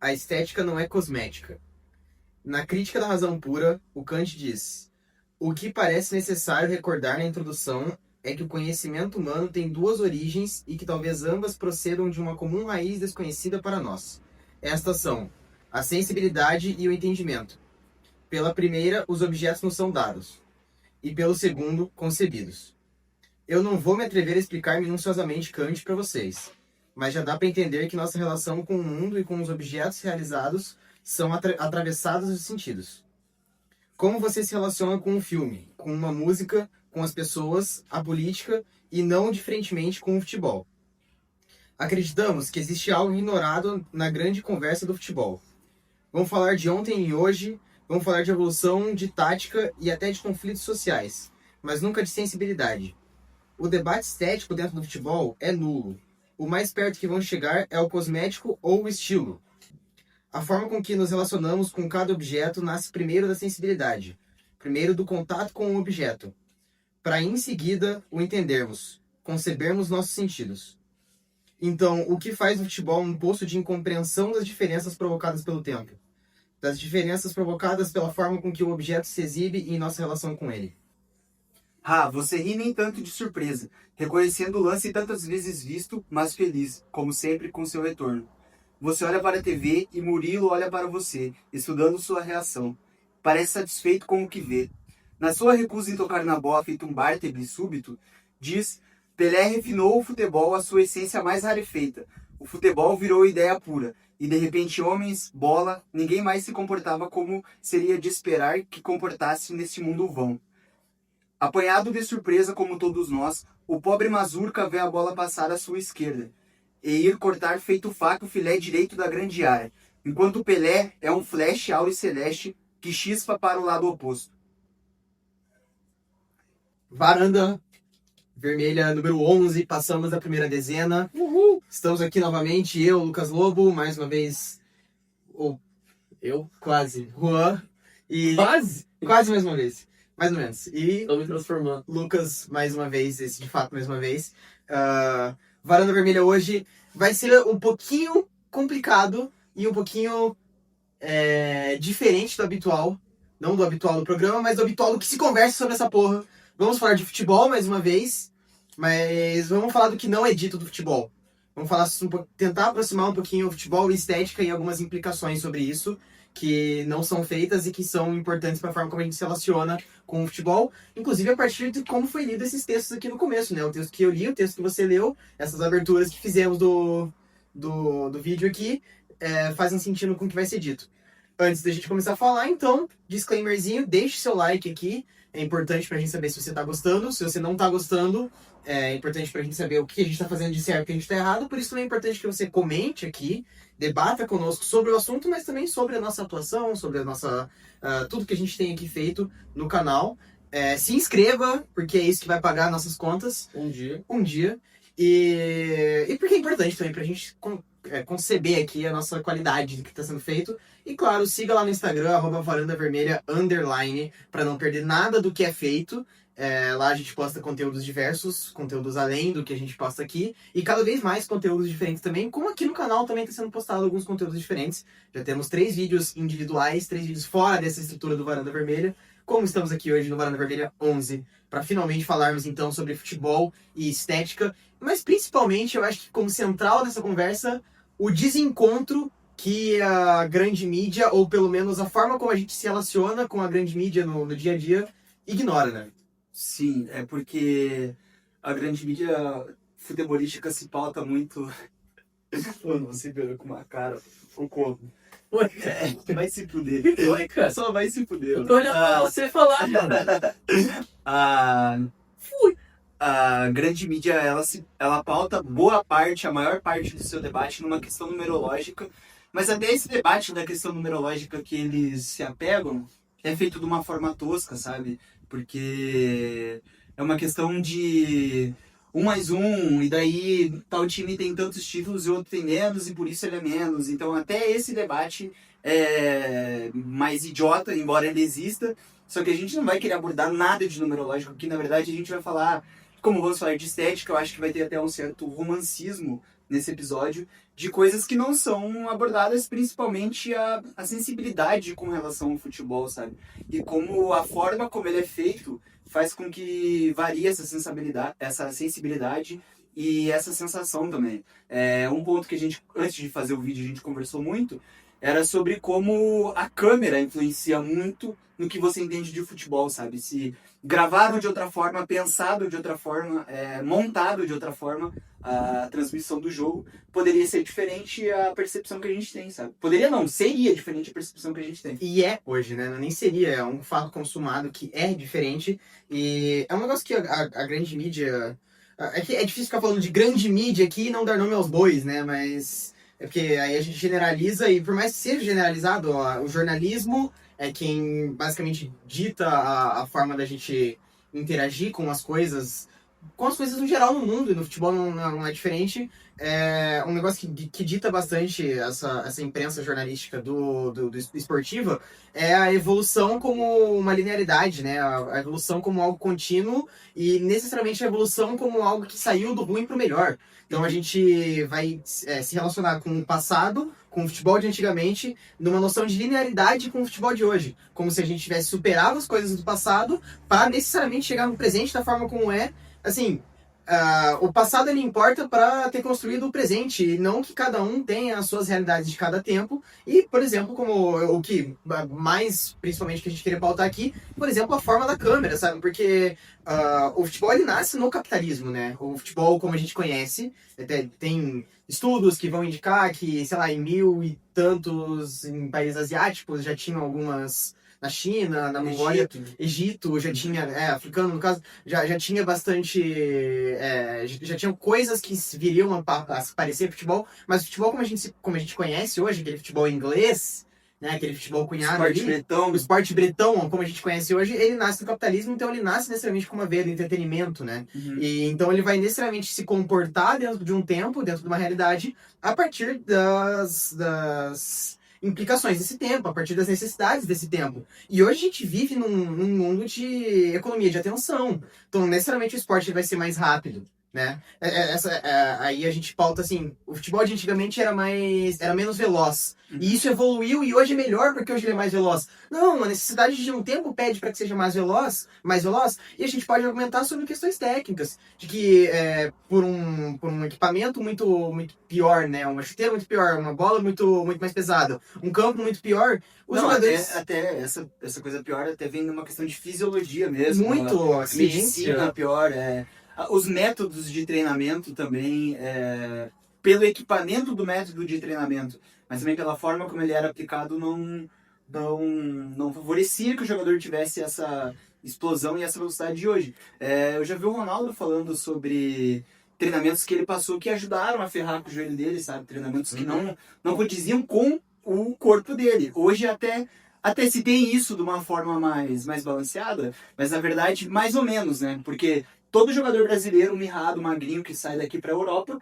A estética não é cosmética. Na Crítica da Razão Pura, o Kant diz: o que parece necessário recordar na introdução é que o conhecimento humano tem duas origens e que talvez ambas procedam de uma comum raiz desconhecida para nós. Estas são a sensibilidade e o entendimento. Pela primeira, os objetos nos são dados, e pelo segundo, concebidos. Eu não vou me atrever a explicar minuciosamente Kant para vocês, mas já dá para entender que nossa relação com o mundo e com os objetos realizados são atravessadas de sentidos. Como você se relaciona com um filme, com uma música, com as pessoas, a política e não diferentemente com o futebol. Acreditamos que existe algo ignorado na grande conversa do futebol. Vamos falar de ontem e hoje, vamos falar de evolução, de tática e até de conflitos sociais, mas nunca de sensibilidade. O debate estético dentro do futebol é nulo. O mais perto que vão chegar é o cosmético ou o estilo. A forma com que nos relacionamos com cada objeto nasce primeiro da sensibilidade, primeiro do contato com o objeto, para em seguida o entendermos, concebermos nossos sentidos. Então, o que faz do futebol um poço de incompreensão das diferenças provocadas pelo tempo, das diferenças provocadas pela forma com que o objeto se exibe em nossa relação com ele? Você ri nem tanto de surpresa, reconhecendo o lance tantas vezes visto, mas feliz, como sempre com seu retorno. Você olha para a TV e Murilo olha para você, estudando sua reação. Parece satisfeito com o que vê. Na sua recusa em tocar na bola feito um Bartleby súbito, diz: Pelé refinou o futebol à sua essência mais rarefeita. O futebol virou ideia pura, e de repente homens, bola, ninguém mais se comportava como seria de esperar que comportasse neste mundo vão. Apanhado de surpresa como todos nós, o pobre Mazurca vê a bola passar à sua esquerda e ir cortar feito faca o filé direito da grande área, enquanto Pelé é um flash áureo celeste que chispa para o lado oposto. Varanda vermelha número 11, passamos da primeira dezena. Uhul! Estamos aqui novamente, eu, Lucas Lobo, mais uma vez, ou eu, quase, Juan, e quase mais uma vez, mais ou menos. E Tô me transformando. Lucas, mais uma vez, esse de fato, mais uma vez. Varanda Vermelha hoje vai ser um pouquinho complicado e um pouquinho diferente do habitual. Não do habitual do programa, mas do habitual do que se conversa sobre essa porra. Vamos falar de futebol mais uma vez, mas vamos falar do que não é dito do futebol. Vamos falar, tentar aproximar um pouquinho o futebol e estética e algumas implicações sobre isso que não são feitas e que são importantes para a forma como a gente se relaciona com o futebol, inclusive a partir de como foi lido esses textos aqui no começo, né? O texto que eu li, o texto que você leu, essas aberturas que fizemos do vídeo aqui, fazem sentido com o que vai ser dito. Antes da gente começar a falar, então, disclaimerzinho, deixe seu like aqui, é importante pra gente saber se você tá gostando, se você não tá gostando, é importante pra gente saber o que a gente tá fazendo de certo e o que a gente tá errado, por isso também é importante que você comente aqui, debata conosco sobre o assunto, mas também sobre a nossa atuação, sobre a nossa tudo que a gente tem aqui feito no canal. Se inscreva, porque é isso que vai pagar nossas contas. Um dia. Um dia. E porque é importante também pra gente conceber aqui a nossa qualidade do que está sendo feito. E claro, siga lá no Instagram, @varandavermelha_, para não perder nada do que é feito. Lá a gente posta conteúdos diversos, conteúdos além do que a gente posta aqui, e cada vez mais conteúdos diferentes também, como aqui no canal também está sendo postado alguns conteúdos diferentes. Já temos 3 vídeos individuais, 3 vídeos fora dessa estrutura do Varanda Vermelha, como estamos aqui hoje no Varanda Vermelha 11, para finalmente falarmos então sobre futebol e estética, mas principalmente eu acho que como central dessa conversa, o desencontro que a grande mídia, ou pelo menos a forma como a gente se relaciona com a grande mídia no dia a dia, ignora, né? Sim, é porque a grande mídia futebolística se pauta muito. Mano, você virou com uma cara. Socorro. Ué, cara. Vai se fuder. Oi, cara. Só vai se fuder. Eu tô olhando pra você falar, cara. A grande mídia, ela pauta boa parte, a maior parte do seu debate numa questão numerológica, mas até esse debate da questão numerológica que eles se apegam é feito de uma forma tosca, sabe? Porque é uma questão de 1 mais 1, e daí tal time tem tantos títulos e outro tem menos, e por isso ele é menos. Então até esse debate é mais idiota, embora ele exista, só que a gente não vai querer abordar nada de numerológico aqui, na verdade a gente vai falar, como vamos falar de estética, eu acho que vai ter até um certo romancismo nesse episódio de coisas que não são abordadas, principalmente a sensibilidade com relação ao futebol, sabe? E como a forma como ele é feito faz com que varie essa sensibilidade e essa sensação também. Um ponto que a gente, antes de fazer o vídeo, a gente conversou muito, era sobre como a câmera influencia muito no que você entende de futebol, sabe? Se gravado de outra forma, pensado de outra forma, montado de outra forma, a transmissão do jogo poderia ser diferente a percepção que a gente tem, sabe? Poderia não, seria diferente a percepção que a gente tem. E hoje, né? Nem seria, é um fato consumado que é diferente. E é um negócio que a grande mídia... É que é difícil ficar falando de grande mídia aqui e não dar nome aos bois, né? Mas é porque aí a gente generaliza e por mais que seja generalizado, ó, o jornalismo é quem basicamente dita a forma da gente interagir com as coisas no geral no mundo, e no futebol não é diferente. É um negócio que dita bastante essa imprensa jornalística do esportiva é a evolução como uma linearidade, né? A evolução como algo contínuo e necessariamente a evolução como algo que saiu do ruim para o melhor. Então a gente vai se relacionar com o passado, com o futebol de antigamente, numa noção de linearidade com o futebol de hoje. Como se a gente tivesse superado as coisas do passado para necessariamente chegar no presente da forma como é. Assim, o passado ele importa para ter construído o presente, e não que cada um tenha as suas realidades de cada tempo. E, por exemplo, como o que mais, principalmente, que a gente queria pautar aqui, por exemplo, a forma da câmera, sabe? Porque o futebol ele nasce no capitalismo, né? O futebol, como a gente conhece, tem estudos que vão indicar que, sei lá, em 1000 e tantos em países asiáticos já tinham algumas... Na China, na Mongólia, Egito já tinha, africano no caso, já tinha bastante, já tinham coisas que viriam a se parecer futebol, mas o futebol como a gente conhece hoje, aquele futebol inglês, né, aquele futebol cunhado ali, o esporte bretão, como a gente conhece hoje, ele nasce do capitalismo, então ele nasce necessariamente com uma veia do entretenimento, né, e então ele vai necessariamente se comportar dentro de um tempo, dentro de uma realidade, a partir das implicações desse tempo, a partir das necessidades desse tempo. E hoje a gente vive num mundo de economia de atenção. Então, necessariamente o esporte vai ser mais rápido, né? Aí a gente pauta assim, o futebol de antigamente era menos veloz. E isso evoluiu e hoje é melhor porque hoje ele é mais veloz. Não, a necessidade de um tempo pede para que seja mais veloz, e a gente pode argumentar sobre questões técnicas, de que por um equipamento muito, muito pior, né? Uma chuteira muito pior, uma bola muito, muito mais pesada, um campo muito pior, os jogadores... Até essa coisa pior até vem numa questão de fisiologia mesmo. Muito, medicina pior, os métodos de treinamento também, pelo equipamento do método de treinamento, mas também pela forma como ele era aplicado, não favorecia que o jogador tivesse essa explosão e essa velocidade de hoje. Eu já vi o Ronaldo falando sobre treinamentos que ele passou que ajudaram a ferrar com o joelho dele, sabe? Treinamentos que não condiziam com o corpo dele. Hoje até se tem isso de uma forma mais balanceada, mas na verdade mais ou menos, né? Porque todo jogador brasileiro, mirrado, magrinho, que sai daqui pra Europa,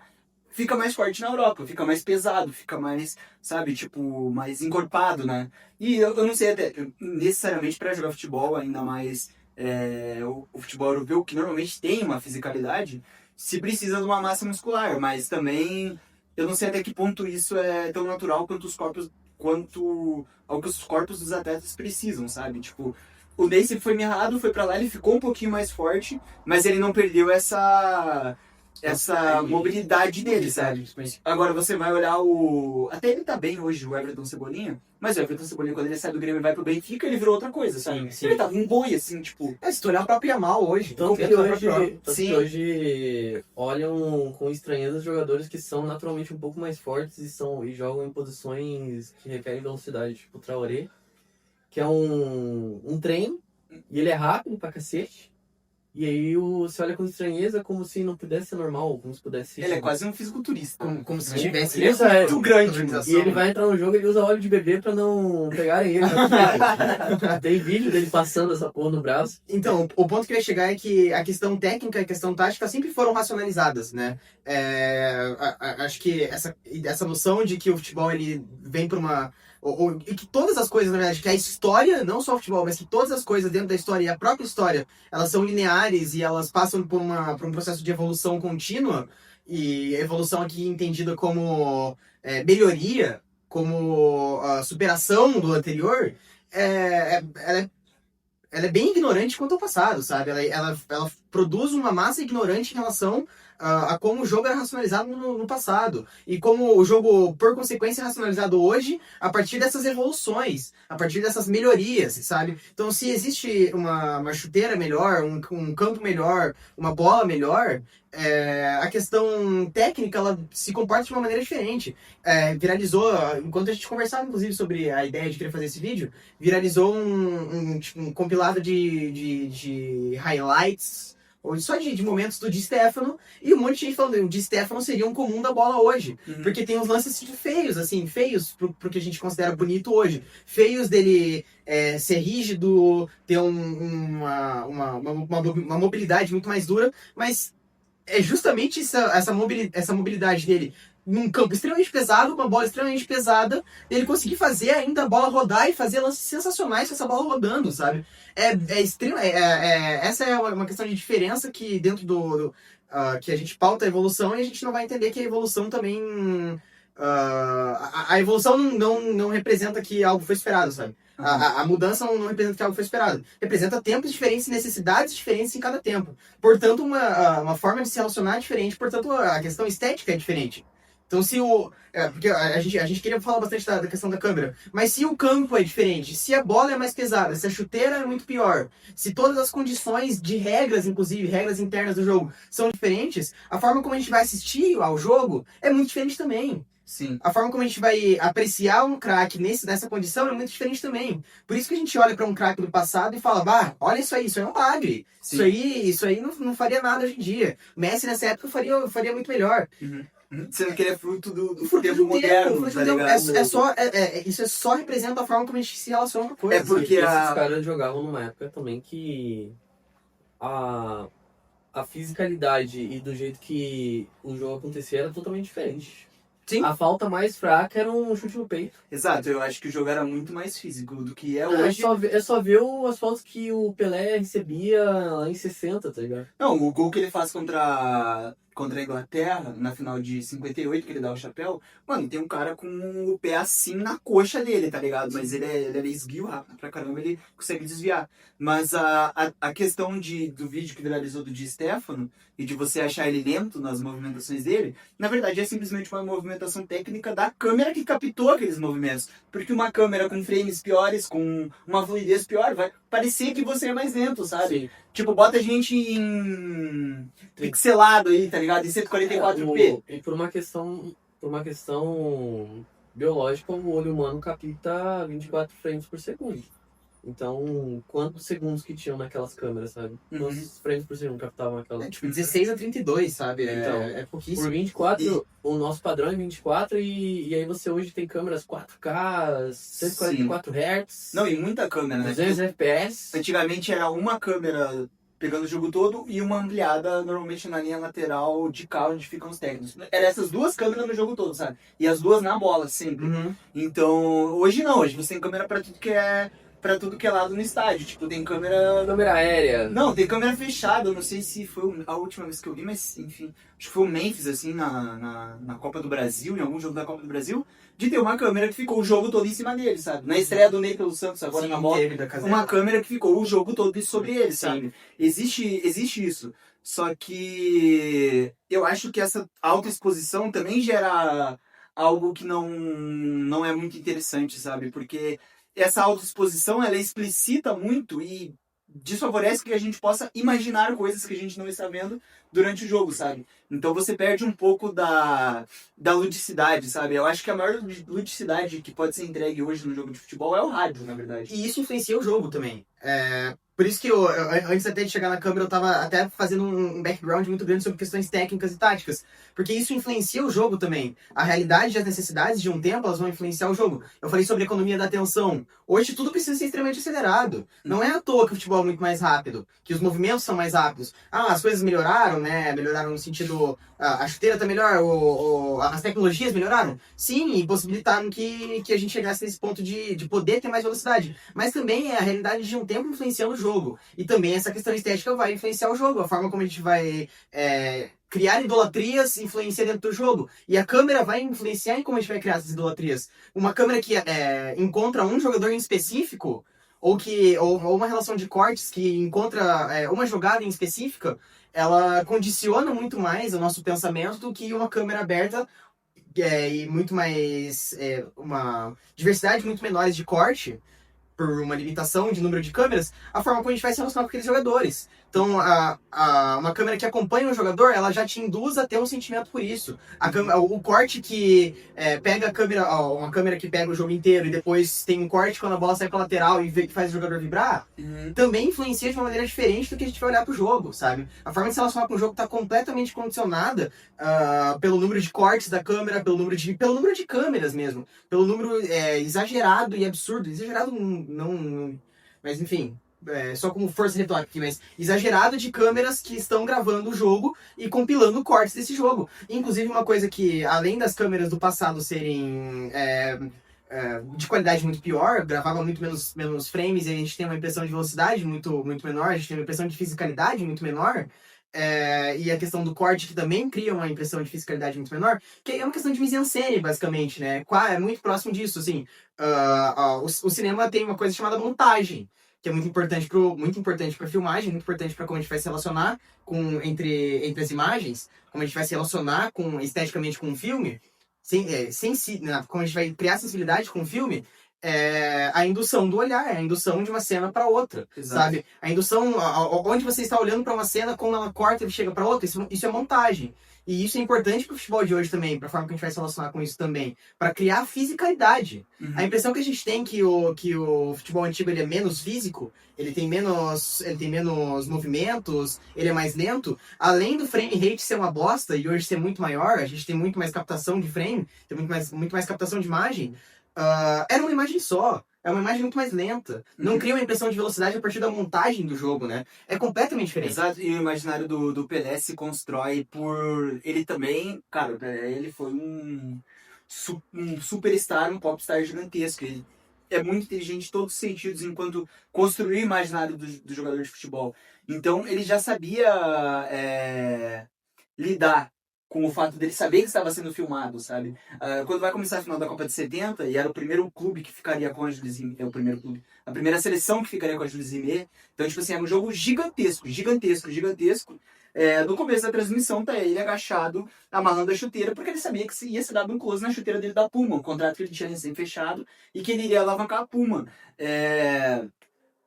fica mais forte na Europa, fica mais pesado, fica mais, sabe, tipo, mais encorpado, né? E eu não sei até, necessariamente para jogar futebol, ainda mais o futebol europeu, que normalmente tem uma fisicalidade, se precisa de uma massa muscular, mas também eu não sei até que ponto isso é tão natural quanto ao que os corpos dos atletas precisam, sabe? Tipo, o Ney sempre foi mirrado, foi pra lá, ele ficou um pouquinho mais forte, mas ele não perdeu essa mobilidade dele, sabe? Agora você vai olhar até ele tá bem hoje, o Everton Cebolinha, mas o Everton Cebolinha, quando ele sai do Grêmio e vai pro Benfica, ele virou outra coisa, sabe? Sim. Ele tava um boi, assim, tipo... se tu olhar o próprio Yamal hoje, Tanto que hoje olham com estranheza os jogadores que são naturalmente um pouco mais fortes e jogam em posições que requerem velocidade, tipo o Traoré, que é um trem, e ele é rápido pra cacete. E aí você olha com estranheza como se não pudesse ser normal, como se pudesse ser... Ele é quase um fisiculturista. Como se tivesse muito grande. E ele vai entrar no jogo e ele usa óleo de bebê pra não pegarem ele. Tem vídeo dele passando essa porra no braço. Então, o ponto que eu ia chegar é que a questão técnica e a questão tática sempre foram racionalizadas, né? Acho que essa noção de que o futebol ele vem pra uma... e que todas as coisas, na verdade, que a história, não só o futebol, mas que todas as coisas dentro da história e a própria história, elas são lineares e elas passam por um processo de evolução contínua, e evolução aqui entendida como melhoria, como superação do anterior, ela é bem ignorante quanto ao passado, sabe? Ela produz uma massa ignorante em relação a como o jogo era racionalizado no passado. E como o jogo, por consequência, é racionalizado hoje a partir dessas evoluções, a partir dessas melhorias, sabe? Então, se existe uma chuteira melhor, um campo melhor, uma bola melhor, a questão técnica, ela se comporta de uma maneira diferente. Viralizou, enquanto a gente conversava, inclusive, sobre a ideia de querer fazer esse vídeo, viralizou um compilado de highlights, ou só de momentos do Di Stefano, e um monte de gente falando que o Di Stefano seria um comum da bola hoje. Porque tem uns lances feios, assim, feios pro que a gente considera bonito hoje. Feios dele ser rígido, ter uma mobilidade muito mais dura, mas é justamente essa mobilidade dele num campo extremamente pesado, uma bola extremamente pesada, ele conseguir fazer ainda a bola rodar e fazer lances sensacionais com essa bola rodando, sabe? Essa é uma questão de diferença que dentro que a gente pauta a evolução, e a gente não vai entender que a evolução também... a evolução não representa que algo foi esperado, sabe? A mudança não representa que algo foi esperado. Representa tempos diferentes, necessidades diferentes em cada tempo. Portanto, uma forma de se relacionar é diferente. Portanto, a questão estética é diferente. Então, se porque a gente queria falar bastante da questão da câmera, mas se o campo é diferente, se a bola é mais pesada, se a chuteira é muito pior, se todas as condições de regras, inclusive regras internas do jogo, são diferentes, a forma como a gente vai assistir ao jogo é muito diferente também. Sim. A forma como a gente vai apreciar um craque nessa condição é muito diferente também. Por isso que a gente olha para um craque do passado e fala, olha isso aí é um bagre. Isso aí não faria nada hoje em dia. Messi nessa época faria muito melhor. Você não queria fruto do tempo moderno, tá ligado? Isso só representa a forma como a gente se relaciona com a coisa. É porque esses caras jogavam numa época também que a fisicalidade e do jeito que o jogo acontecia era totalmente diferente. Sim. A falta mais fraca era um chute no peito. Exato, eu acho que o jogo era muito mais físico do que é hoje. É só ver as faltas que o Pelé recebia lá em 60, tá ligado? Não, o gol que ele faz contra a Inglaterra, na final de 58, que ele dá o chapéu, mano, tem um cara com o pé assim na coxa dele, tá ligado? Mas ele é esguio rápido pra caramba, ele consegue desviar. Mas a questão do vídeo que viralizou do Di Stefano, e de você achar ele lento nas movimentações dele, na verdade é simplesmente uma movimentação técnica da câmera que captou aqueles movimentos. Porque uma câmera com frames piores, com uma fluidez pior, vai parecer que você é mais lento, sabe? Sim. Tipo, bota a gente em pixelado aí, tá ligado? Em 144p. E por uma questão biológica, o olho humano capta 24 frames por segundo. Então, quantos segundos que tinham naquelas câmeras, sabe? Quantos frames por segundo captavam aquelas? Tipo, 16 a 32, sabe? Então, é pouquíssimo. Por 24, o nosso padrão é 24 e aí você hoje tem câmeras 4K, 144 Hz. Não, e muita câmera, né? 200 FPS. Antigamente era uma câmera pegando o jogo todo e uma ampliada normalmente na linha lateral de cá onde ficam os técnicos. Era essas duas câmeras no jogo todo, sabe? E as duas na bola, sempre. Então, hoje não. Hoje você tem câmera pra tudo que é lado no estádio. Tipo, tem câmera aérea. Não, tem câmera fechada. Eu não sei se foi a última vez que eu vi, mas enfim. Acho que foi o Memphis, assim, na Copa do Brasil, em algum jogo da Copa do Brasil, de ter uma câmera que ficou o jogo todo em cima dele, sabe? Na estreia do Ney pelo Santos, agora na bola, uma câmera que ficou o jogo todo sobre ele, sabe? Existe isso. Só que eu acho que essa autoexposição também gera algo que não é muito interessante, sabe? Porque essa autoexposição, ela explicita muito e desfavorece que a gente possa imaginar coisas que a gente não está vendo durante o jogo, sabe? Então você perde um pouco da ludicidade, sabe? Eu acho que a maior ludicidade que pode ser entregue hoje no jogo de futebol é o rádio, na verdade. E isso influencia o jogo também. Por isso que eu, antes até de chegar na câmera, eu tava até fazendo um background muito grande sobre questões técnicas e táticas. Porque isso influencia o jogo também. A realidade e as necessidades de um tempo, elas vão influenciar o jogo. Eu falei sobre a economia da atenção. Hoje tudo precisa ser extremamente acelerado. Não é à toa que o futebol é muito mais rápido, que os movimentos são mais rápidos. As coisas melhoraram, né? Melhoraram no sentido... A chuteira tá melhor, as tecnologias melhoraram. Sim, e possibilitaram que a gente chegasse nesse ponto de poder ter mais velocidade. Mas também é a realidade de um tempo influenciando o jogo. E também essa questão estética vai influenciar o jogo. A forma como a gente vai criar idolatrias influencia dentro do jogo. E a câmera vai influenciar em como a gente vai criar essas idolatrias. Uma câmera que encontra um jogador em específico, ou uma relação de cortes que encontra uma jogada em específica, ela condiciona muito mais o nosso pensamento do que uma câmera aberta e muito mais... uma diversidade muito menores de corte, por uma limitação de número de câmeras, a forma como a gente vai se relacionar com aqueles jogadores. Então, uma câmera que acompanha o jogador, ela já te induz a ter um sentimento por isso. O corte que pega a câmera, uma câmera que pega o jogo inteiro e depois tem um corte quando a bola sai pra lateral e que faz o jogador vibrar, também influencia de uma maneira diferente do que a gente vai olhar pro jogo, sabe? A forma de se relacionar com o jogo tá completamente condicionada pelo número de cortes da câmera, pelo número de câmeras mesmo, pelo número exagerado e absurdo. Exagerado não, mas enfim, só como força retórica aqui, mas exagerado de câmeras que estão gravando o jogo e compilando cortes desse jogo. Inclusive uma coisa que, além das câmeras do passado serem de qualidade muito pior, gravava muito menos frames e a gente tem uma impressão de velocidade muito menor, a gente tem uma impressão de fisicalidade muito menor, e a questão do corte que também cria uma impressão de fisicalidade muito menor, que é uma questão de mise-en-scène, basicamente, né? É muito próximo disso, assim. O cinema tem uma coisa chamada montagem, que é muito importante para filmagem, muito importante para como a gente vai se relacionar entre as imagens, como a gente vai se relacionar esteticamente com um filme, como a gente vai criar sensibilidade com o filme. A indução do olhar, a indução de uma cena para outra, Exato. sabe? A indução, onde você está olhando para uma cena, quando ela corta e chega para outra, isso é montagem. E isso é importante pro futebol de hoje também, pra forma que a gente vai se relacionar com isso também, para criar fisicalidade. A impressão que a gente tem que o futebol antigo ele é menos físico, ele tem menos movimentos, ele é mais lento, além do frame rate ser uma bosta e hoje ser muito maior, a gente tem muito mais captação de frame, tem muito mais captação de imagem. Era uma imagem só. É uma imagem muito mais lenta. Não cria uma impressão de velocidade a partir da montagem do jogo, né? É completamente diferente. Exato, e o imaginário do Pelé se constrói por... Ele também, cara, o Pelé, ele foi um superstar, um popstar gigantesco. Ele é muito inteligente em todos os sentidos, enquanto construir o imaginário do jogador de futebol. Então, ele já sabia lidar com o fato dele saber que estava sendo filmado, sabe? Quando vai começar a final da Copa de 70, e era o primeiro clube que ficaria com a Jules Rimet, a primeira seleção que ficaria com a Jules Rimet. Então, tipo assim, era um jogo gigantesco. No começo da transmissão, tá ele agachado, amarrando a chuteira, porque ele sabia que ia ser dado um close na chuteira dele da Puma, um contrato que ele tinha recém-fechado, e que ele iria alavancar a Puma.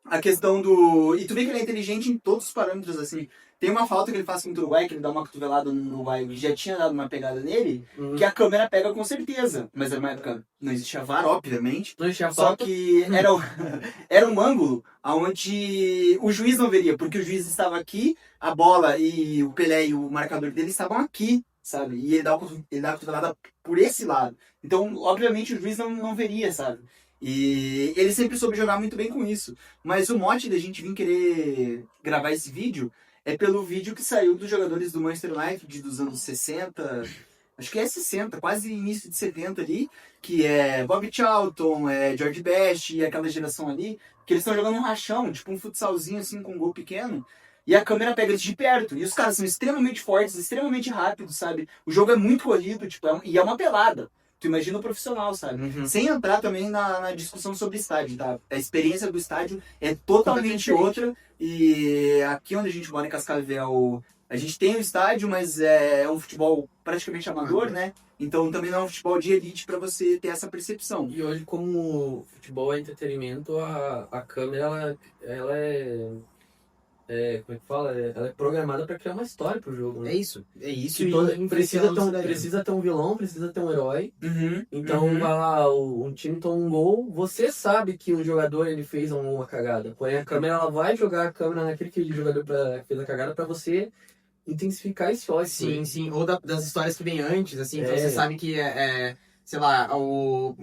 A questão do... E tu vê que ele é inteligente em todos os parâmetros, assim. Tem uma falta que ele faz contra o Uruguai, que ele dá uma cotovelada no Uruguai, que já tinha dado uma pegada nele, que a câmera pega com certeza. Mas era uma época, não existia VAR, obviamente. Não tinha Só falta. que era um ângulo onde o juiz não veria, porque o juiz estava aqui, a bola e o Pelé e o marcador dele estavam aqui, sabe? E ele dá a cotovelada por esse lado. Então, obviamente, o juiz não veria, sabe? E ele sempre soube jogar muito bem com isso. Mas o mote da gente vir querer gravar esse vídeo é pelo vídeo que saiu dos jogadores do Manchester United dos anos 60, acho que é 60, quase início de 70 ali, que é Bob Charlton, George Best e aquela geração ali, que eles estão jogando um rachão, tipo um futsalzinho assim com um gol pequeno, e a câmera pega eles de perto, e os caras são extremamente fortes, extremamente rápidos, sabe? O jogo é muito corrido, tipo, e é uma pelada. Tu imagina o profissional, sabe? Sem entrar também na discussão sobre estádio, tá? A experiência do estádio é totalmente outra. E aqui onde a gente mora, em Cascavel, a gente tem o estádio, mas é um futebol praticamente amador, né? Então também não é um futebol de elite para você ter essa percepção. E hoje, como futebol é entretenimento, a câmera, ela como é que fala? Ela é programada para criar uma história pro jogo, né? É isso. Precisa ter um vilão, precisa ter um herói. Então, vai lá, um time toma um gol, você sabe que o jogador ele fez uma cagada. Porém, a câmera ela vai jogar a câmera naquele jogador que fez a cagada para você intensificar esse ódio. Sim. Ou das histórias que vem antes, assim, que você sabe que sei lá, o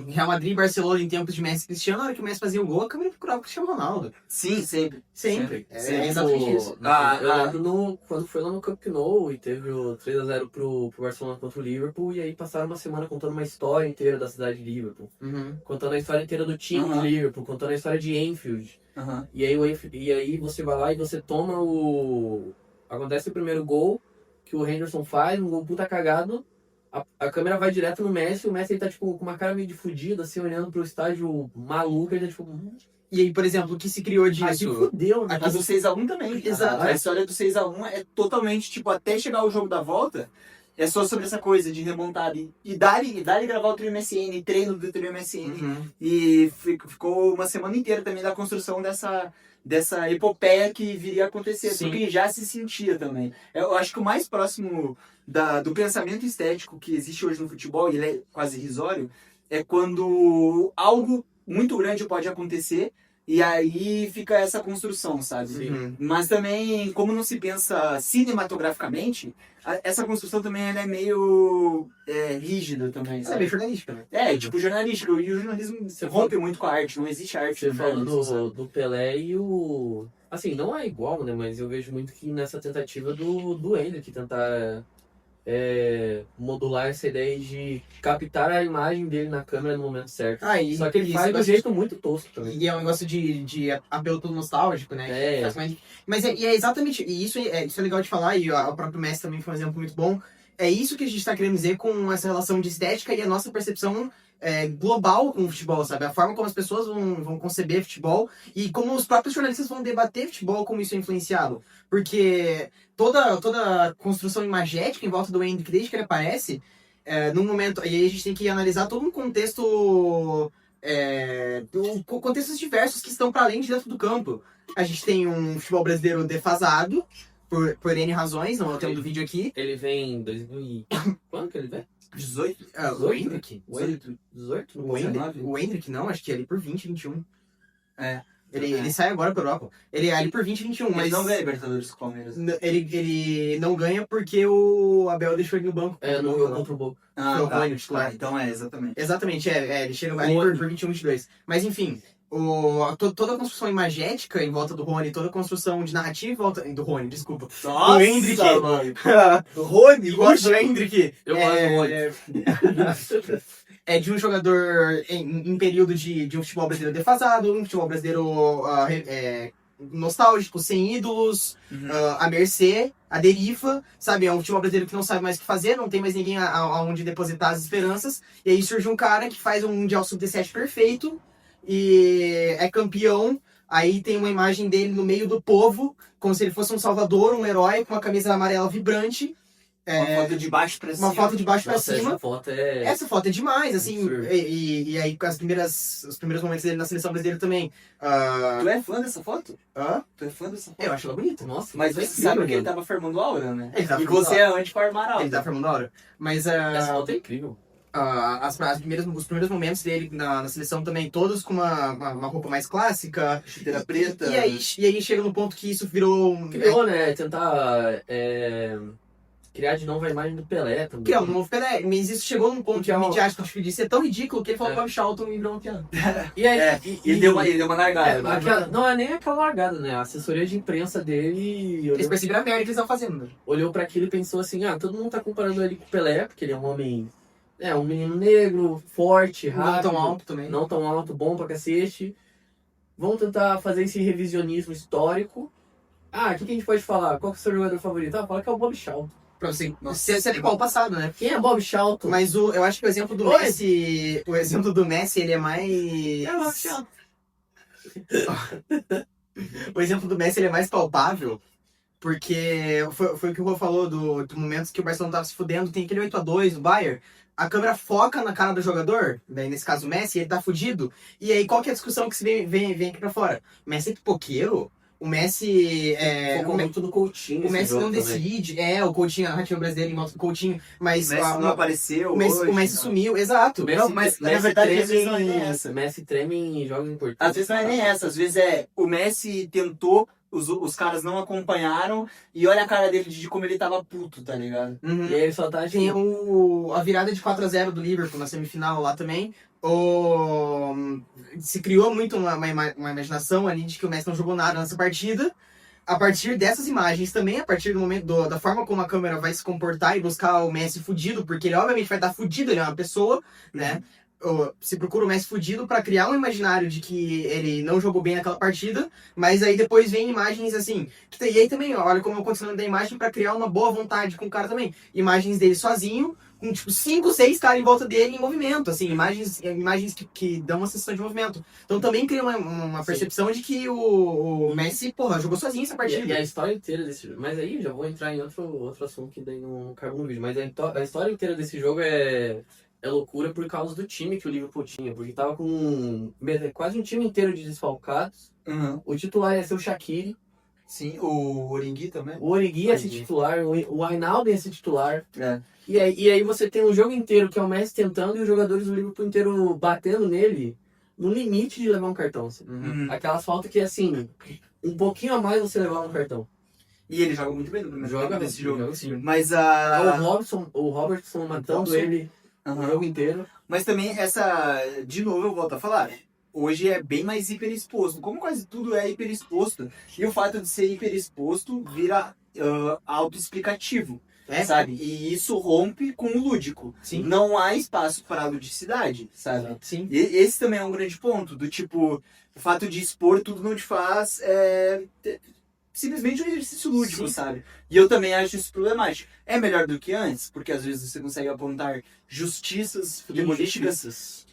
Real Madrid e Barcelona em tempos de Messi e Cristiano, na hora que o Messi fazia o gol, a câmera procurava o Cristiano Ronaldo. Sim, sempre. É exatamente isso. Eu lembro quando foi lá no Camp Nou e teve o 3-0 pro Barcelona contra o Liverpool, e aí passaram uma semana contando uma história inteira da cidade de Liverpool. Contando a história inteira do time de Liverpool, contando a história de Anfield. E aí você vai lá e você toma acontece o primeiro gol, que o Henderson faz, um gol puta cagado, a câmera vai direto no Messi, o Messi ele tá, tipo, com uma cara meio de fudido, assim, olhando pro estádio maluco, ele tá, tipo... E aí, por exemplo, o que se criou Ah, se disso? fudeu, né? Mas o 6x1 também. Exato. A história do 6x1 é totalmente, tipo, até chegar o jogo da volta, é só sobre essa coisa de remontada. E dali gravar o Trio MSN, treino do Trio MSN. Uhum. E ficou uma semana inteira também da construção dessa epopeia que viria a acontecer. Sim. Porque já se sentia também. Eu acho que o mais próximo do pensamento estético que existe hoje no futebol, e ele é quase irrisório, é quando algo muito grande pode acontecer e aí fica essa construção, sabe? Uhum. Mas também, como não se pensa cinematograficamente, essa construção também ela é meio rígida também, É sabe? bem jornalística, né? Tipo, jornalístico. E o jornalismo rompe muito com a arte, não existe arte. Você no falou jornalismo, sabe? do Pelé e o... Assim, não é igual, né? Mas eu vejo muito que nessa tentativa do Hendrick tentar modular essa ideia de captar a imagem dele na câmera no momento certo. E Só que ele e faz esse de um negócio jeito muito tosco também. E é um negócio de apelo todo nostálgico, né? É. Mas é exatamente. E isso é legal de falar, e o próprio Messi também foi um exemplo muito bom. É isso que a gente tá querendo dizer com essa relação de estética e a nossa percepção global com o futebol, sabe? A forma como as pessoas vão conceber futebol e como os próprios jornalistas vão debater futebol, como isso é influenciado. Porque toda a construção imagética em volta do Hendrick, desde que ele aparece, num momento. E aí a gente tem que analisar todo um contexto. Contextos diversos que estão para além de dentro do campo. A gente tem um futebol brasileiro defasado, por N razões, não temos do vídeo aqui. Ele vem em 2000 Quando que ele vem? 18? O Hendrick? 18? O Hendrick? 19? O Hendrick não, acho que é ali por 20, 21. É. Ele sai agora pra Europa. Ele é ali por 20, 21, Mas mas não ganha Libertadores com o Palmeiras. ele não ganha porque o Abel deixou ele no banco. No jogo contra o Boca. Foi o Rony, titular. Então exatamente. Exatamente, ele chega ali por 21, 22. Mas enfim, toda a construção imagética em volta do Rony, toda a construção de narrativa em volta do Rony, desculpa. Nossa, do Hendrick. mano. Rony, gosto do Hendrick. Eu gosto do Rony. É de um jogador em período de um futebol brasileiro defasado, um futebol brasileiro nostálgico, sem ídolos, à mercê, à deriva, sabe? É um futebol brasileiro que não sabe mais o que fazer, não tem mais ninguém aonde depositar as esperanças. E aí surge um cara que faz um Mundial Sub-17 perfeito e é campeão. Aí tem uma imagem dele no meio do povo, como se ele fosse um salvador, um herói, com uma camisa amarela vibrante. Uma foto de baixo pra cima. Uma foto de baixo pra Nossa, cima. essa foto é É demais, assim. absurdo. E aí, os primeiros momentos dele na seleção brasileira também. Tu é fã dessa foto? Hã? Tu é fã dessa foto? Eu acho ela bonita. Nossa, Mas é você incrível, sabe que ele mano. tava formando aura, né? Ele tava E formando você é anti-formar aura. Ele tá formando a hora. Mas Essa foto é incrível. os primeiros momentos dele na seleção também, todos com uma roupa mais clássica. Chuteira preta. E aí chega no ponto que isso virou Criou, né? Tentar criar de novo a imagem do Pelé também. que é um novo Pelé. Mas isso chegou num ponto Porque é um- midiático de ser tão ridículo que ele falou É. pra Bob Charlton e virou um piano. E aí, Ele deu uma largada. não é nem aquela largada, né? A assessoria de imprensa dele Eles perceberam a merda que eles estão fazendo. olhou pra aquilo e pensou assim, todo mundo tá comparando ele com o Pelé, porque ele é um homem, um menino negro, forte, Não rápido, tão alto também. não tão alto, bom pra cacete. Vamos tentar fazer esse revisionismo histórico. O que a gente pode falar? Qual que é o seu jogador favorito? Fala que é o Bob Charlton. Pra você Nossa, se adequar ao passado, né? Quem é Bob Charlton? Mas eu acho que o exemplo do Oi. Messi. O exemplo do Messi, ele é mais. É o Bob Charlton. O exemplo do Messi ele é mais palpável. Porque foi o que o Rô falou do momento que o Barcelona tava se fudendo. Tem aquele 8x2 do Bayern. A câmera foca na cara do jogador, daí nesse caso o Messi, ele tá fudido. E aí qual que é a discussão que se vem aqui pra fora? O Messi é pipoqueiro? O Messi Focou muito no Coutinho. O esse Messi jogo não também. decide. O Coutinho, a narrativa brasileira em volta do Coutinho. Mas O Messi não apareceu. o Messi hoje, não. sumiu, exato. O Messi, Não, mas, na Messi verdade, treme às vezes não é nem essa. Messi treme em jogos importantes. Às vezes não é nem essa, às vezes o Messi tentou, os caras não acompanharam e olha a cara dele de como ele tava puto, tá ligado? Uhum. E aí ele só tá Tem assim. a virada de 4x0 do Liverpool na semifinal lá também. Se criou muito uma imaginação ali de que o Messi não jogou nada nessa partida. A partir dessas imagens também, a partir do momento da forma como a câmera vai se comportar e buscar o Messi fudido, porque ele obviamente vai estar fudido, ele é uma pessoa, né? se procura o Messi fudido pra criar um imaginário de que ele não jogou bem naquela partida, mas aí depois vem imagens assim, e aí também, olha como eu continuo da imagem pra criar uma boa vontade com o cara também. Imagens dele sozinho, com tipo 5, 6 caras em volta dele em movimento, assim, imagens que dão uma sensação de movimento. Então também cria uma percepção de que o Messi, porra, jogou sozinho essa partida. E a história inteira desse jogo. Mas aí já vou entrar em outro assunto que daí não cabe no vídeo. Mas a história inteira desse jogo é loucura por causa do time que o Liverpool tinha. Porque tava com quase um time inteiro de desfalcados. Uhum. O titular ia ser o Shaqiri. Sim, o Origi também. O Origi ia ser titular. O Wijnaldum ia ser titular. É. E aí você tem um jogo inteiro que é o Messi tentando e os jogadores do Liverpool inteiro batendo nele no limite de levar um cartão. Assim. Uhum. Aquelas faltas que, assim, um pouquinho a mais você levar um cartão. E ele joga muito bem no primeiro tempo desse jogo. Joga sim. Mas O Robertson matando ele o jogo inteiro. Mas também de novo eu volto a falar, hoje é bem mais hiperexposto. Como quase tudo é hiperexposto, e o fato de ser hiperexposto vira autoexplicativo. Sabe? E isso rompe com o lúdico. Sim. Não há espaço para a ludicidade, sabe? Sim. E esse também é um grande ponto, do tipo, o fato de expor tudo não te faz simplesmente um exercício lúdico, Sim. sabe? E eu também acho isso problemático. É melhor do que antes, porque às vezes você consegue apontar justiças futebolísticas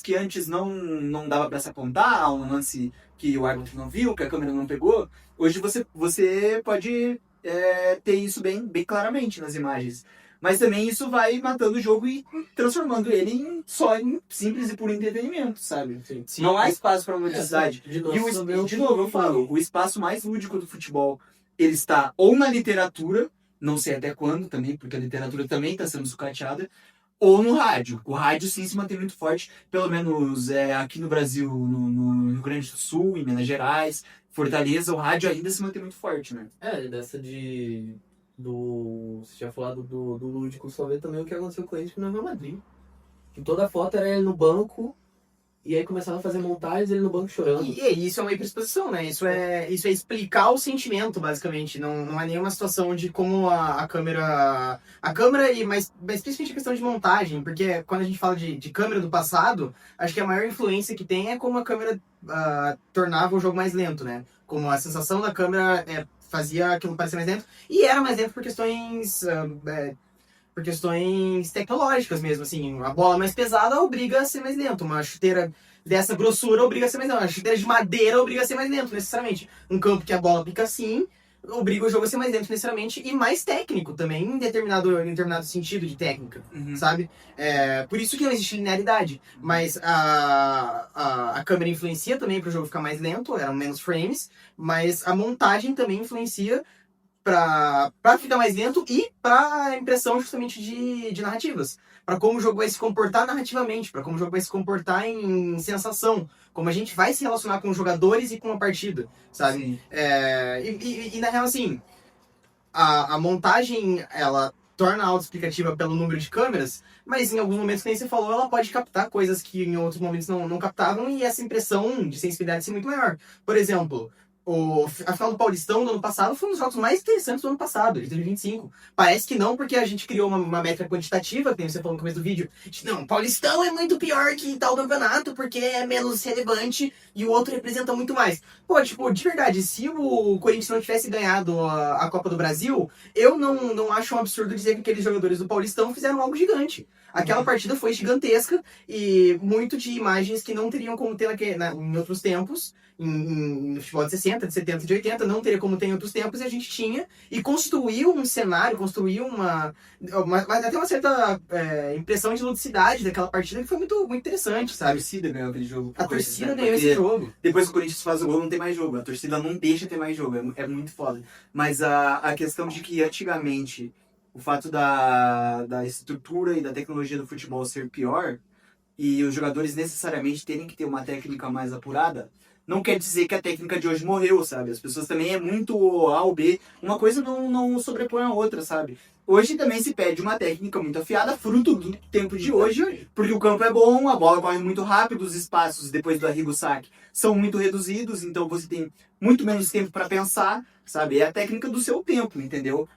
que antes não dava para se apontar, um lance que o árbitro não viu, que a câmera não pegou. Hoje você pode ter isso bem claramente nas imagens. Mas também isso vai matando o jogo e transformando ele só em simples e puro entretenimento, sabe? Sim. Não há espaço para ludicidade. De novo, De novo eu falo, o espaço mais lúdico do futebol, ele está ou na literatura, não sei até quando também, porque a literatura também está sendo sucateada, ou no rádio. O rádio sim se mantém muito forte, pelo menos aqui no Brasil, no Rio Grande do Sul, em Minas Gerais, Fortaleza, o rádio ainda se mantém muito forte, né? Você tinha falado do lúdico, só ver também o que aconteceu com ele no Real Madrid. Que toda foto era ele no banco, e aí começava a fazer montagens ele no banco chorando. E isso é uma hiperexposição, né? Isso é explicar o sentimento, basicamente. Não é nenhuma situação de como a câmera... A câmera, mas especificamente a questão de montagem, porque quando a gente fala de câmera do passado, acho que a maior influência que tem é como a câmera tornava o jogo mais lento, né? Como a sensação da câmera fazia aquilo parecer mais lento, e era mais lento por questões tecnológicas mesmo, assim, a bola mais pesada obriga a ser mais lento, uma chuteira dessa grossura obriga a ser mais lento, uma chuteira de madeira obriga a ser mais lento, necessariamente. Um campo que a bola pica assim, obriga o jogo a ser mais lento, necessariamente, e mais técnico também, em determinado sentido de técnica, sabe? Por isso que não existe linearidade, mas a câmera influencia também para o jogo ficar mais lento, eram menos frames, mas a montagem também influencia para ficar mais lento e para impressão justamente de narrativas. Para como o jogo vai se comportar narrativamente, para como o jogo vai se comportar em sensação, como a gente vai se relacionar com os jogadores e com a partida, sabe? E na real, assim, a montagem, ela torna autoexplicativa pelo número de câmeras, mas em alguns momentos, como você falou, ela pode captar coisas que em outros momentos não captavam, e essa impressão de sensibilidade ser muito maior. Por exemplo, a final do Paulistão do ano passado foi um dos jogos mais interessantes do ano passado, de 2025. Parece que não, porque a gente criou uma métrica quantitativa, que você falou no começo do vídeo. Não, Paulistão é muito pior que tal campeonato, porque é menos relevante e o outro representa muito mais. Pô, tipo, de verdade, se o Corinthians não tivesse ganhado a Copa do Brasil, eu não acho um absurdo dizer que aqueles jogadores do Paulistão fizeram algo gigante. Aquela partida foi gigantesca e muito de imagens que não teriam como ter em outros tempos. No futebol de 60, de 70, de 80, não teria como ter em outros tempos, e a gente tinha, e construiu um cenário, construiu até uma certa impressão de ludicidade daquela partida que foi muito, muito interessante, sabe? A torcida ganhou aquele jogo. A torcida ganhou esse jogo. Depois que o Corinthians faz o gol, não tem mais jogo. A torcida não deixa ter mais jogo. É muito foda. Mas a questão de que antigamente o fato da estrutura e da tecnologia do futebol ser pior e os jogadores necessariamente terem que ter uma técnica mais apurada, não quer dizer que a técnica de hoje morreu, sabe? As pessoas também é muito A ou B. Uma coisa não sobrepõe a outra, sabe? Hoje também se pede uma técnica muito afiada, fruto do tempo de hoje, porque o campo é bom, a bola corre muito rápido, os espaços depois do arrigo saque são muito reduzidos, então você tem muito menos tempo para pensar, sabe? É a técnica do seu tempo, entendeu?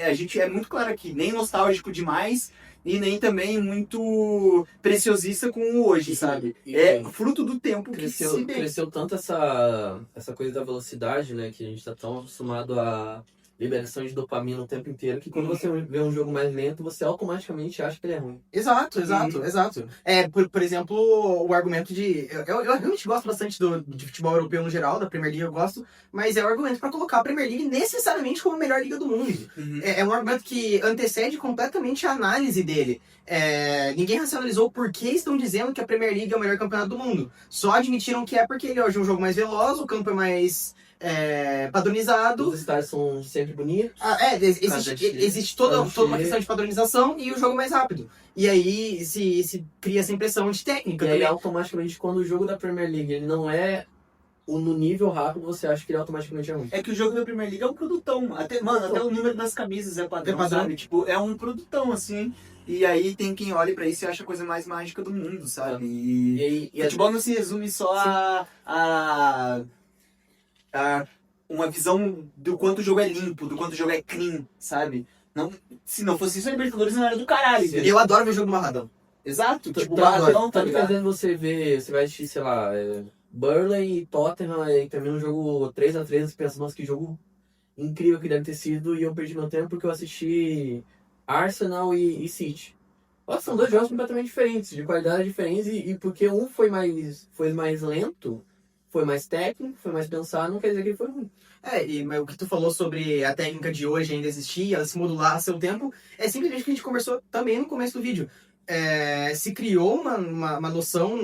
A gente é muito claro aqui, nem nostálgico demais e nem também muito preciosista com o hoje, sabe? É fruto do tempo que se tem. Cresceu tanto essa coisa da velocidade, né? Que a gente tá tão acostumado a liberação de dopamina o tempo inteiro, que quando você vê um jogo mais lento, você automaticamente acha que ele é ruim. Exato. Por exemplo, o argumento de... Eu realmente gosto bastante de futebol europeu no geral, da Premier League eu gosto, mas é o argumento para colocar a Premier League necessariamente como a melhor liga do mundo. É um argumento que antecede completamente a análise dele. Ninguém racionalizou por que estão dizendo que a Premier League é o melhor campeonato do mundo. Só admitiram que é porque ele hoje é um jogo mais veloz, o campo é mais... padronizado. Os estádios são sempre bonitos. Existe toda uma questão de padronização e o jogo mais rápido. E aí se cria essa impressão de técnica. E aí automaticamente, quando o jogo da Premier League ele não é no nível rápido, você acha que ele automaticamente é ruim. É que o jogo da Premier League é um produtão. Até o número das camisas é padrão, sabe? Tipo, é um produtão, assim. E aí tem quem olha pra isso e acha a coisa mais mágica do mundo, sabe? E futebol não se resume só a uma visão do quanto o jogo é limpo, do quanto o jogo é clean, sabe? Não, se não fosse isso, a Libertadores não era do caralho. Eu adoro ver o jogo do Marradão. Exato, tipo, o Marradão, tá Tanto que ligado? às vezes você vai assistir, sei lá, Burnley e Tottenham, e termina um jogo 3-3, você pensa, nossa, que jogo incrível que deve ter sido, e eu perdi meu tempo porque eu assisti Arsenal e City. Nossa, são dois jogos completamente diferentes, de qualidade diferentes, e porque um foi mais lento, foi mais técnico, foi mais pensado, não quer dizer que ele foi ruim. Mas o que tu falou sobre a técnica de hoje ainda existir, ela se modular a seu tempo, é simplesmente o que a gente conversou também no começo do vídeo. Se criou uma noção,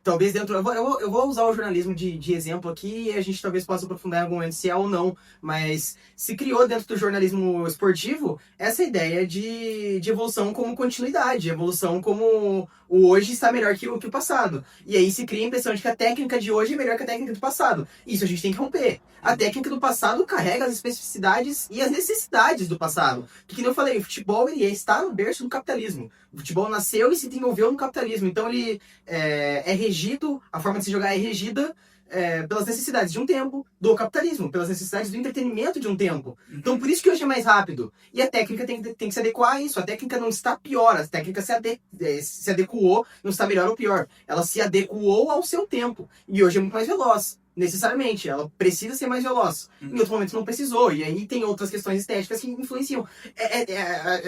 talvez dentro... Eu vou usar o jornalismo de exemplo aqui e a gente talvez possa aprofundar em algum momento se é ou não, mas se criou dentro do jornalismo esportivo essa ideia de evolução como continuidade, evolução como o hoje está melhor que o passado. E aí se cria a impressão de que a técnica de hoje é melhor que a técnica do passado. Isso a gente tem que romper. A técnica do passado carrega as especificidades e as necessidades do passado. Que nem eu falei, o futebol ele está no berço do capitalismo. O futebol nasceu e se desenvolveu no capitalismo. Então ele é regido, a forma de se jogar é regida pelas necessidades de um tempo do capitalismo, pelas necessidades do entretenimento de um tempo. Então por isso que hoje é mais rápido. E a técnica tem que se adequar a isso. A técnica não está pior, a técnica se adequou, não está melhor ou pior. Ela se adequou ao seu tempo. E hoje é muito mais veloz. Necessariamente, ela precisa ser mais veloz. Em outro momento não precisou, e aí tem outras questões estéticas que influenciam.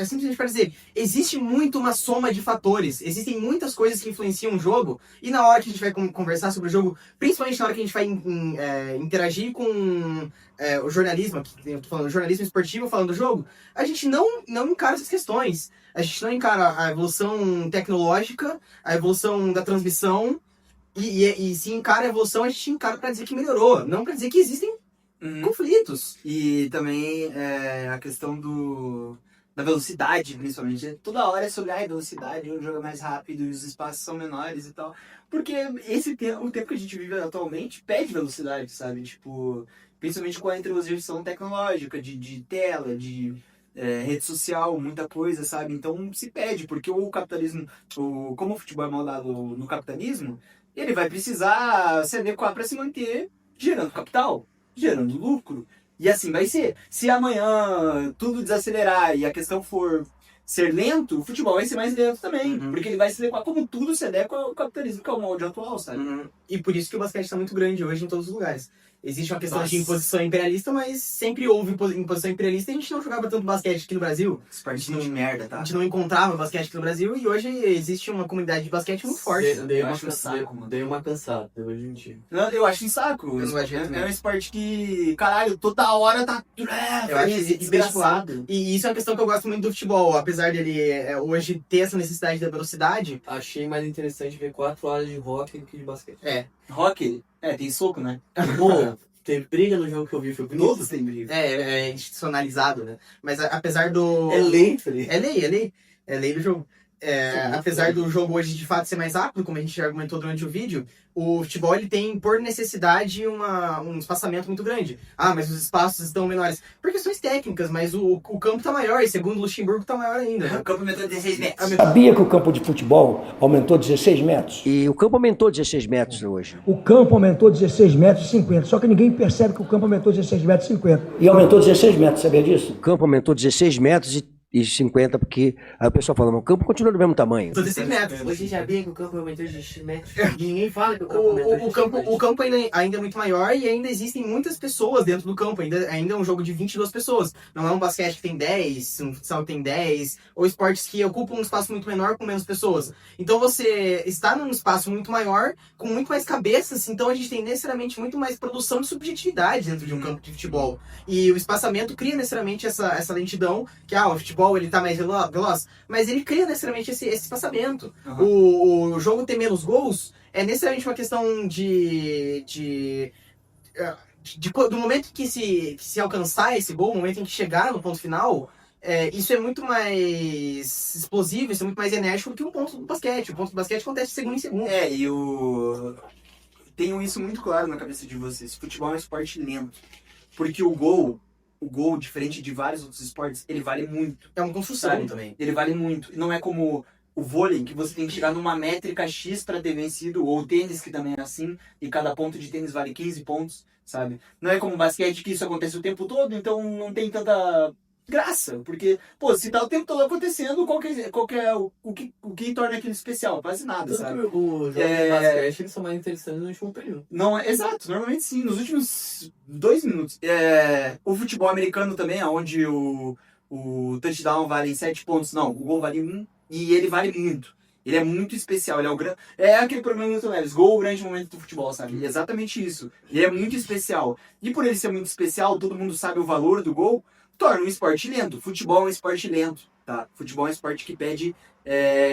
Simplesmente para dizer, existe muito uma soma de fatores, existem muitas coisas que influenciam o jogo, e na hora que a gente vai conversar sobre o jogo, principalmente na hora que a gente vai interagir com o jornalismo, eu tô falando jornalismo esportivo falando do jogo, a gente não encara essas questões. A gente não encara a evolução tecnológica, a evolução da transmissão, e se encara a evolução, a gente encara para dizer que melhorou, não para dizer que existem conflitos. E também a questão da velocidade, principalmente. Toda hora é sobre a velocidade, o jogo é mais rápido e os espaços são menores e tal. Porque o tempo que a gente vive atualmente pede velocidade, sabe? Tipo, principalmente com a introdução tecnológica, de tela, de rede social, muita coisa, sabe? Então se pede, porque o capitalismo, como o futebol é moldado no capitalismo, ele vai precisar se adequar para se manter gerando capital, gerando lucro. E assim vai ser. Se amanhã tudo desacelerar e a questão for ser lento, o futebol vai ser mais lento também. Porque ele vai se adequar como tudo se adequa ao capitalismo, que é o molde atual, sabe? E por isso que o basquete está muito grande hoje em todos os lugares. Existe uma questão de imposição imperialista, mas sempre houve imposição imperialista e a gente não jogava tanto basquete aqui no Brasil. Esportinho de merda, tá? A gente não encontrava basquete aqui no Brasil e hoje existe uma comunidade de basquete muito forte. Dei uma cansada, devo admitir. Não, eu acho um saco. Eu não gosto É um esporte que, caralho, toda hora tá eu acho desgraçado. E isso é uma questão que eu gosto muito do futebol. Apesar dele hoje ter essa necessidade da velocidade. Achei mais interessante ver 4 horas de hockey do que de basquete. Hockey? Tem soco, né? Pô, teve briga no jogo que eu vi, foi bonito. Todos têm briga. É institucionalizado, né? Mas apesar do... É lei, Felipe. É lei do jogo. Apesar do jogo hoje de fato ser mais rápido, como a gente já argumentou durante o vídeo, o futebol ele tem, por necessidade, um espaçamento muito grande. Mas os espaços estão menores. Por questões técnicas, mas o campo tá maior, e segundo o Luxemburgo tá maior ainda. Né? O campo aumentou 16 metros. Sabia que o campo de futebol aumentou 16 metros? E o campo aumentou 16 metros hoje. O campo aumentou 16 metros e 50, só que ninguém percebe que o campo aumentou 16 metros e 50. E aumentou 16 metros, sabia disso? O campo aumentou 16 metros e e 50 porque aí o pessoal fala, mas o campo continua do mesmo tamanho. São 16 metros. Hoje já bem que o campo aumentou de X metros. E ninguém fala que o campo aumentou de O X campo, metros. o campo ainda é muito maior e ainda existem muitas pessoas dentro do campo. Ainda é um jogo de 22 pessoas. Não é um basquete que tem 10, um futsal que tem 10, ou esportes que ocupam um espaço muito menor com menos pessoas. Então você está num espaço muito maior, com muito mais cabeças, então a gente tem necessariamente muito mais produção de subjetividade dentro de um campo de futebol. E o espaçamento cria necessariamente essa lentidão, que o futebol ele tá mais veloz, mas ele cria necessariamente esse espaçamento. O jogo ter menos gols é necessariamente uma questão do momento que se alcançar esse gol, o momento em que chegar no ponto final, isso é muito mais explosivo, isso é muito mais enérgico do que um ponto do basquete. O ponto do basquete acontece de segundo em segundo. E eu tenho isso muito claro na cabeça de vocês. Futebol é um esporte lento. Porque o gol, diferente de vários outros esportes, ele vale muito. É uma construção Sabe? também. Ele vale muito. Não é como o vôlei, que você tem que chegar numa métrica X para ter vencido, ou o tênis, que também é assim, e cada ponto de tênis vale 15 pontos, sabe? Não é como o basquete, que isso acontece o tempo todo, então não tem tanta graça, porque, se tá o tempo todo acontecendo, qual que é o que torna aquilo especial? Quase nada, Tanto sabe? que os jogos de basquete eles são mais interessantes no último período. Não, exato, normalmente sim, nos últimos 2 minutos. O futebol americano também, onde o touchdown vale 7 pontos, não, o gol vale 1 e ele vale muito. Ele é muito especial, ele é aquele problema do Neves, gol, o grande momento do futebol, sabe? Exatamente isso. Ele é muito especial. E por ele ser muito especial, todo mundo sabe o valor do gol, torna um esporte lento. Futebol é um esporte lento, tá? Futebol é um esporte que pede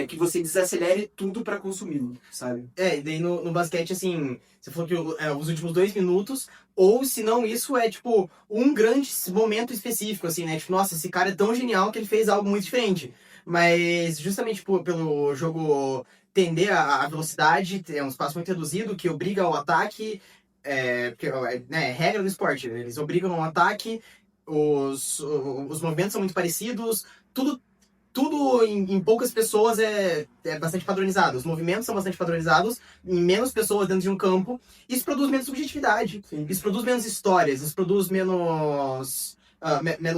que você desacelere tudo pra consumi-lo, sabe? E daí no basquete, assim, você falou que os últimos 2 minutos, ou se não, isso é, tipo, um grande momento específico, assim, né? Tipo, nossa, esse cara é tão genial que ele fez algo muito diferente. Mas, justamente pelo jogo tender a velocidade, é um espaço muito reduzido, que obriga ao ataque, porque, né, é regra do esporte, eles obrigam ao ataque, os movimentos são muito parecidos, tudo em poucas pessoas é bastante padronizado. Os movimentos são bastante padronizados, em menos pessoas dentro de um campo. Isso produz menos subjetividade. Sim. Isso produz menos histórias. Isso produz menos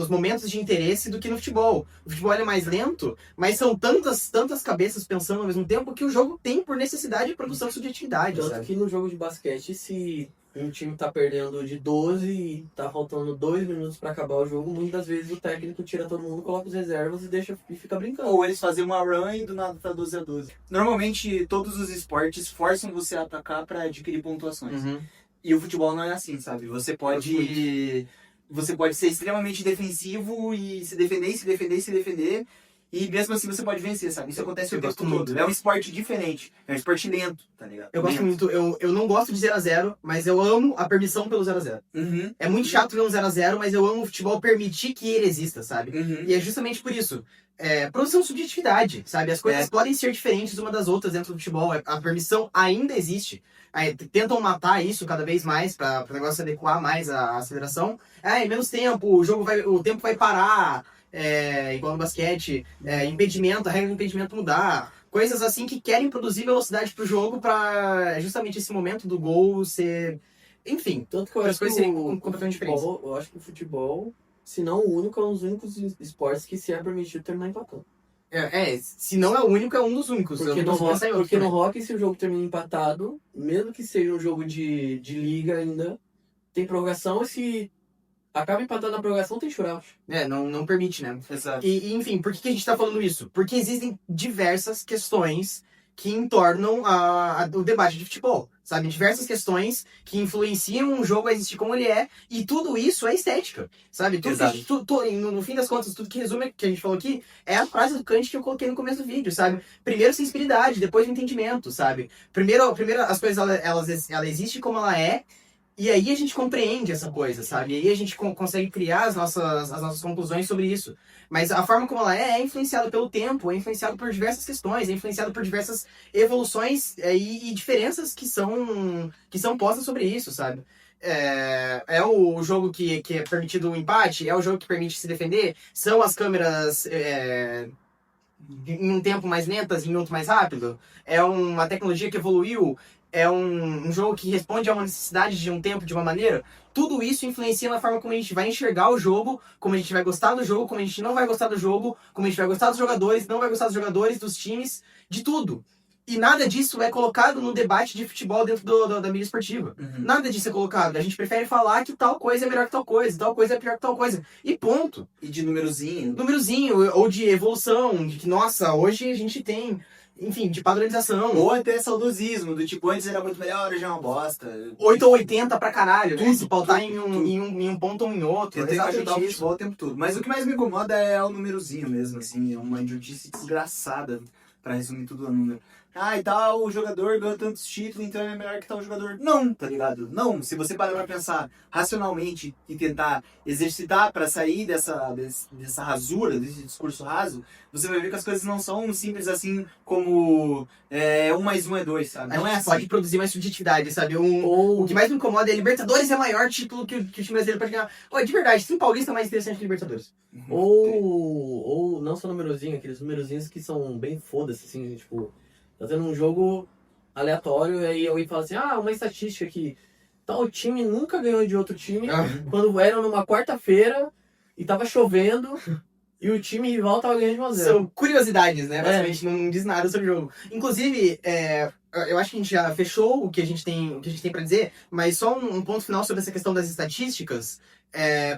momentos de interesse do que no futebol. O futebol é mais lento, mas são tantas cabeças pensando ao mesmo tempo que o jogo tem por necessidade de produção de subjetividade. Tanto Sabe? que no jogo de basquete, se um time tá perdendo de 12 e tá faltando 2 minutos pra acabar o jogo, muitas vezes o técnico tira todo mundo, coloca os reservas e fica brincando. Ou eles fazem uma run e do nada tá 12-12. Normalmente, todos os esportes forçam você a atacar pra adquirir pontuações. Uhum. E o futebol não é assim, sabe? Você pode ser extremamente defensivo e se defender. E mesmo assim você pode vencer, sabe? Isso acontece o tempo todo. É um esporte diferente. É um esporte lento, tá ligado? Eu gosto muito, eu não gosto de 0x0, mas eu amo a permissão pelo 0x0. Uhum. É muito chato ver um 0x0, mas eu amo o futebol permitir que ele exista, sabe? Uhum. E é justamente por isso. Produção de subjetividade, sabe? As coisas podem ser diferentes uma das outras dentro do futebol. A permissão ainda existe. Tentam matar isso cada vez mais para o negócio se adequar mais à aceleração. Em menos tempo, o tempo vai parar, igual no basquete. Impedimento, a regra do impedimento mudar. Coisas assim que querem produzir velocidade pro jogo para justamente esse momento do gol ser... Enfim, Tanto que eu as acho coisas que serem completamente diferentes. eu acho que o futebol, se não o único, é um dos únicos esportes que se é permitido terminar empatando. Se não é o único, é um dos únicos. Porque no hockey, se o jogo termina empatado, mesmo que seja um jogo de liga ainda, tem prorrogação, e se acaba empatado na prorrogação, tem shootout. Não permite, né? Exato. E, enfim, por que a gente tá falando isso? Porque existem diversas questões que entornam o debate de futebol, sabe? Diversas questões que influenciam o jogo a existir como ele é, e tudo isso é estética, sabe? Tudo que a gente, no fim das contas, tudo que resume que a gente falou aqui é a frase do Kant que eu coloquei no começo do vídeo, sabe? Primeiro sensibilidade, depois o entendimento, sabe? Primeiro as coisas, ela existe como ela é, e aí a gente compreende essa coisa, sabe? E aí a gente consegue criar as nossas conclusões sobre isso. Mas a forma como ela é influenciada pelo tempo, é influenciada por diversas questões, é influenciada por diversas evoluções e diferenças que são postas sobre isso, sabe? É o jogo que é permitido o empate? É o jogo que permite se defender? São as câmeras em um tempo mais lentas, em outro mais rápido. É uma tecnologia que evoluiu. É um jogo que responde a uma necessidade de um tempo, de uma maneira. Tudo isso influencia na forma como a gente vai enxergar o jogo, como a gente vai gostar do jogo, como a gente não vai gostar do jogo, como a gente vai gostar dos jogadores, não vai gostar dos jogadores, dos times, de tudo. E nada disso é colocado no debate de futebol dentro da mídia esportiva. Nada disso é colocado. A gente prefere falar que tal coisa é melhor que tal coisa é pior que tal coisa. E ponto. E de númerozinho. Númerozinho, ou de evolução, de que, nossa, hoje a gente tem, enfim, de padronização. Ou até saudosismo, do tipo, antes era muito melhor, hoje é uma bosta. 8 ou 80 pra caralho, né? Tudo, Se pautar tudo, em tudo. em um ponto ou em outro. Tentei ajudar o Exatamente isso. futebol o tempo todo. Mas o que mais me incomoda é o númerozinho mesmo, assim. É uma idiotice desgraçada, pra resumir tudo a número. Ah, e tal, o jogador ganhou tantos títulos, então é melhor que tal jogador. Não, tá ligado? Não. Se você parar pra pensar racionalmente e tentar exercitar pra sair dessa rasura, desse discurso raso, você vai ver que as coisas não são simples assim como 1 mais 1 é 2, sabe? A Não é gente assim. pode produzir mais subjetividade, sabe? Ou, O que mais me incomoda é Libertadores é maior título que o time brasileiro pode ganhar. Ô, de verdade, tem Paulista mais interessante que Libertadores. ou não só numerozinho, aqueles numerozinhos que são bem foda-se, assim, tipo, tá tendo um jogo aleatório e aí alguém fala assim, uma estatística que tal time nunca ganhou de outro time quando era numa quarta-feira e tava chovendo e o time rival tava ganhando de 1-0. São curiosidades, né? Basicamente não diz nada sobre o jogo. Inclusive, eu acho que a gente já fechou o que a gente tem pra dizer, mas só um ponto final sobre essa questão das estatísticas.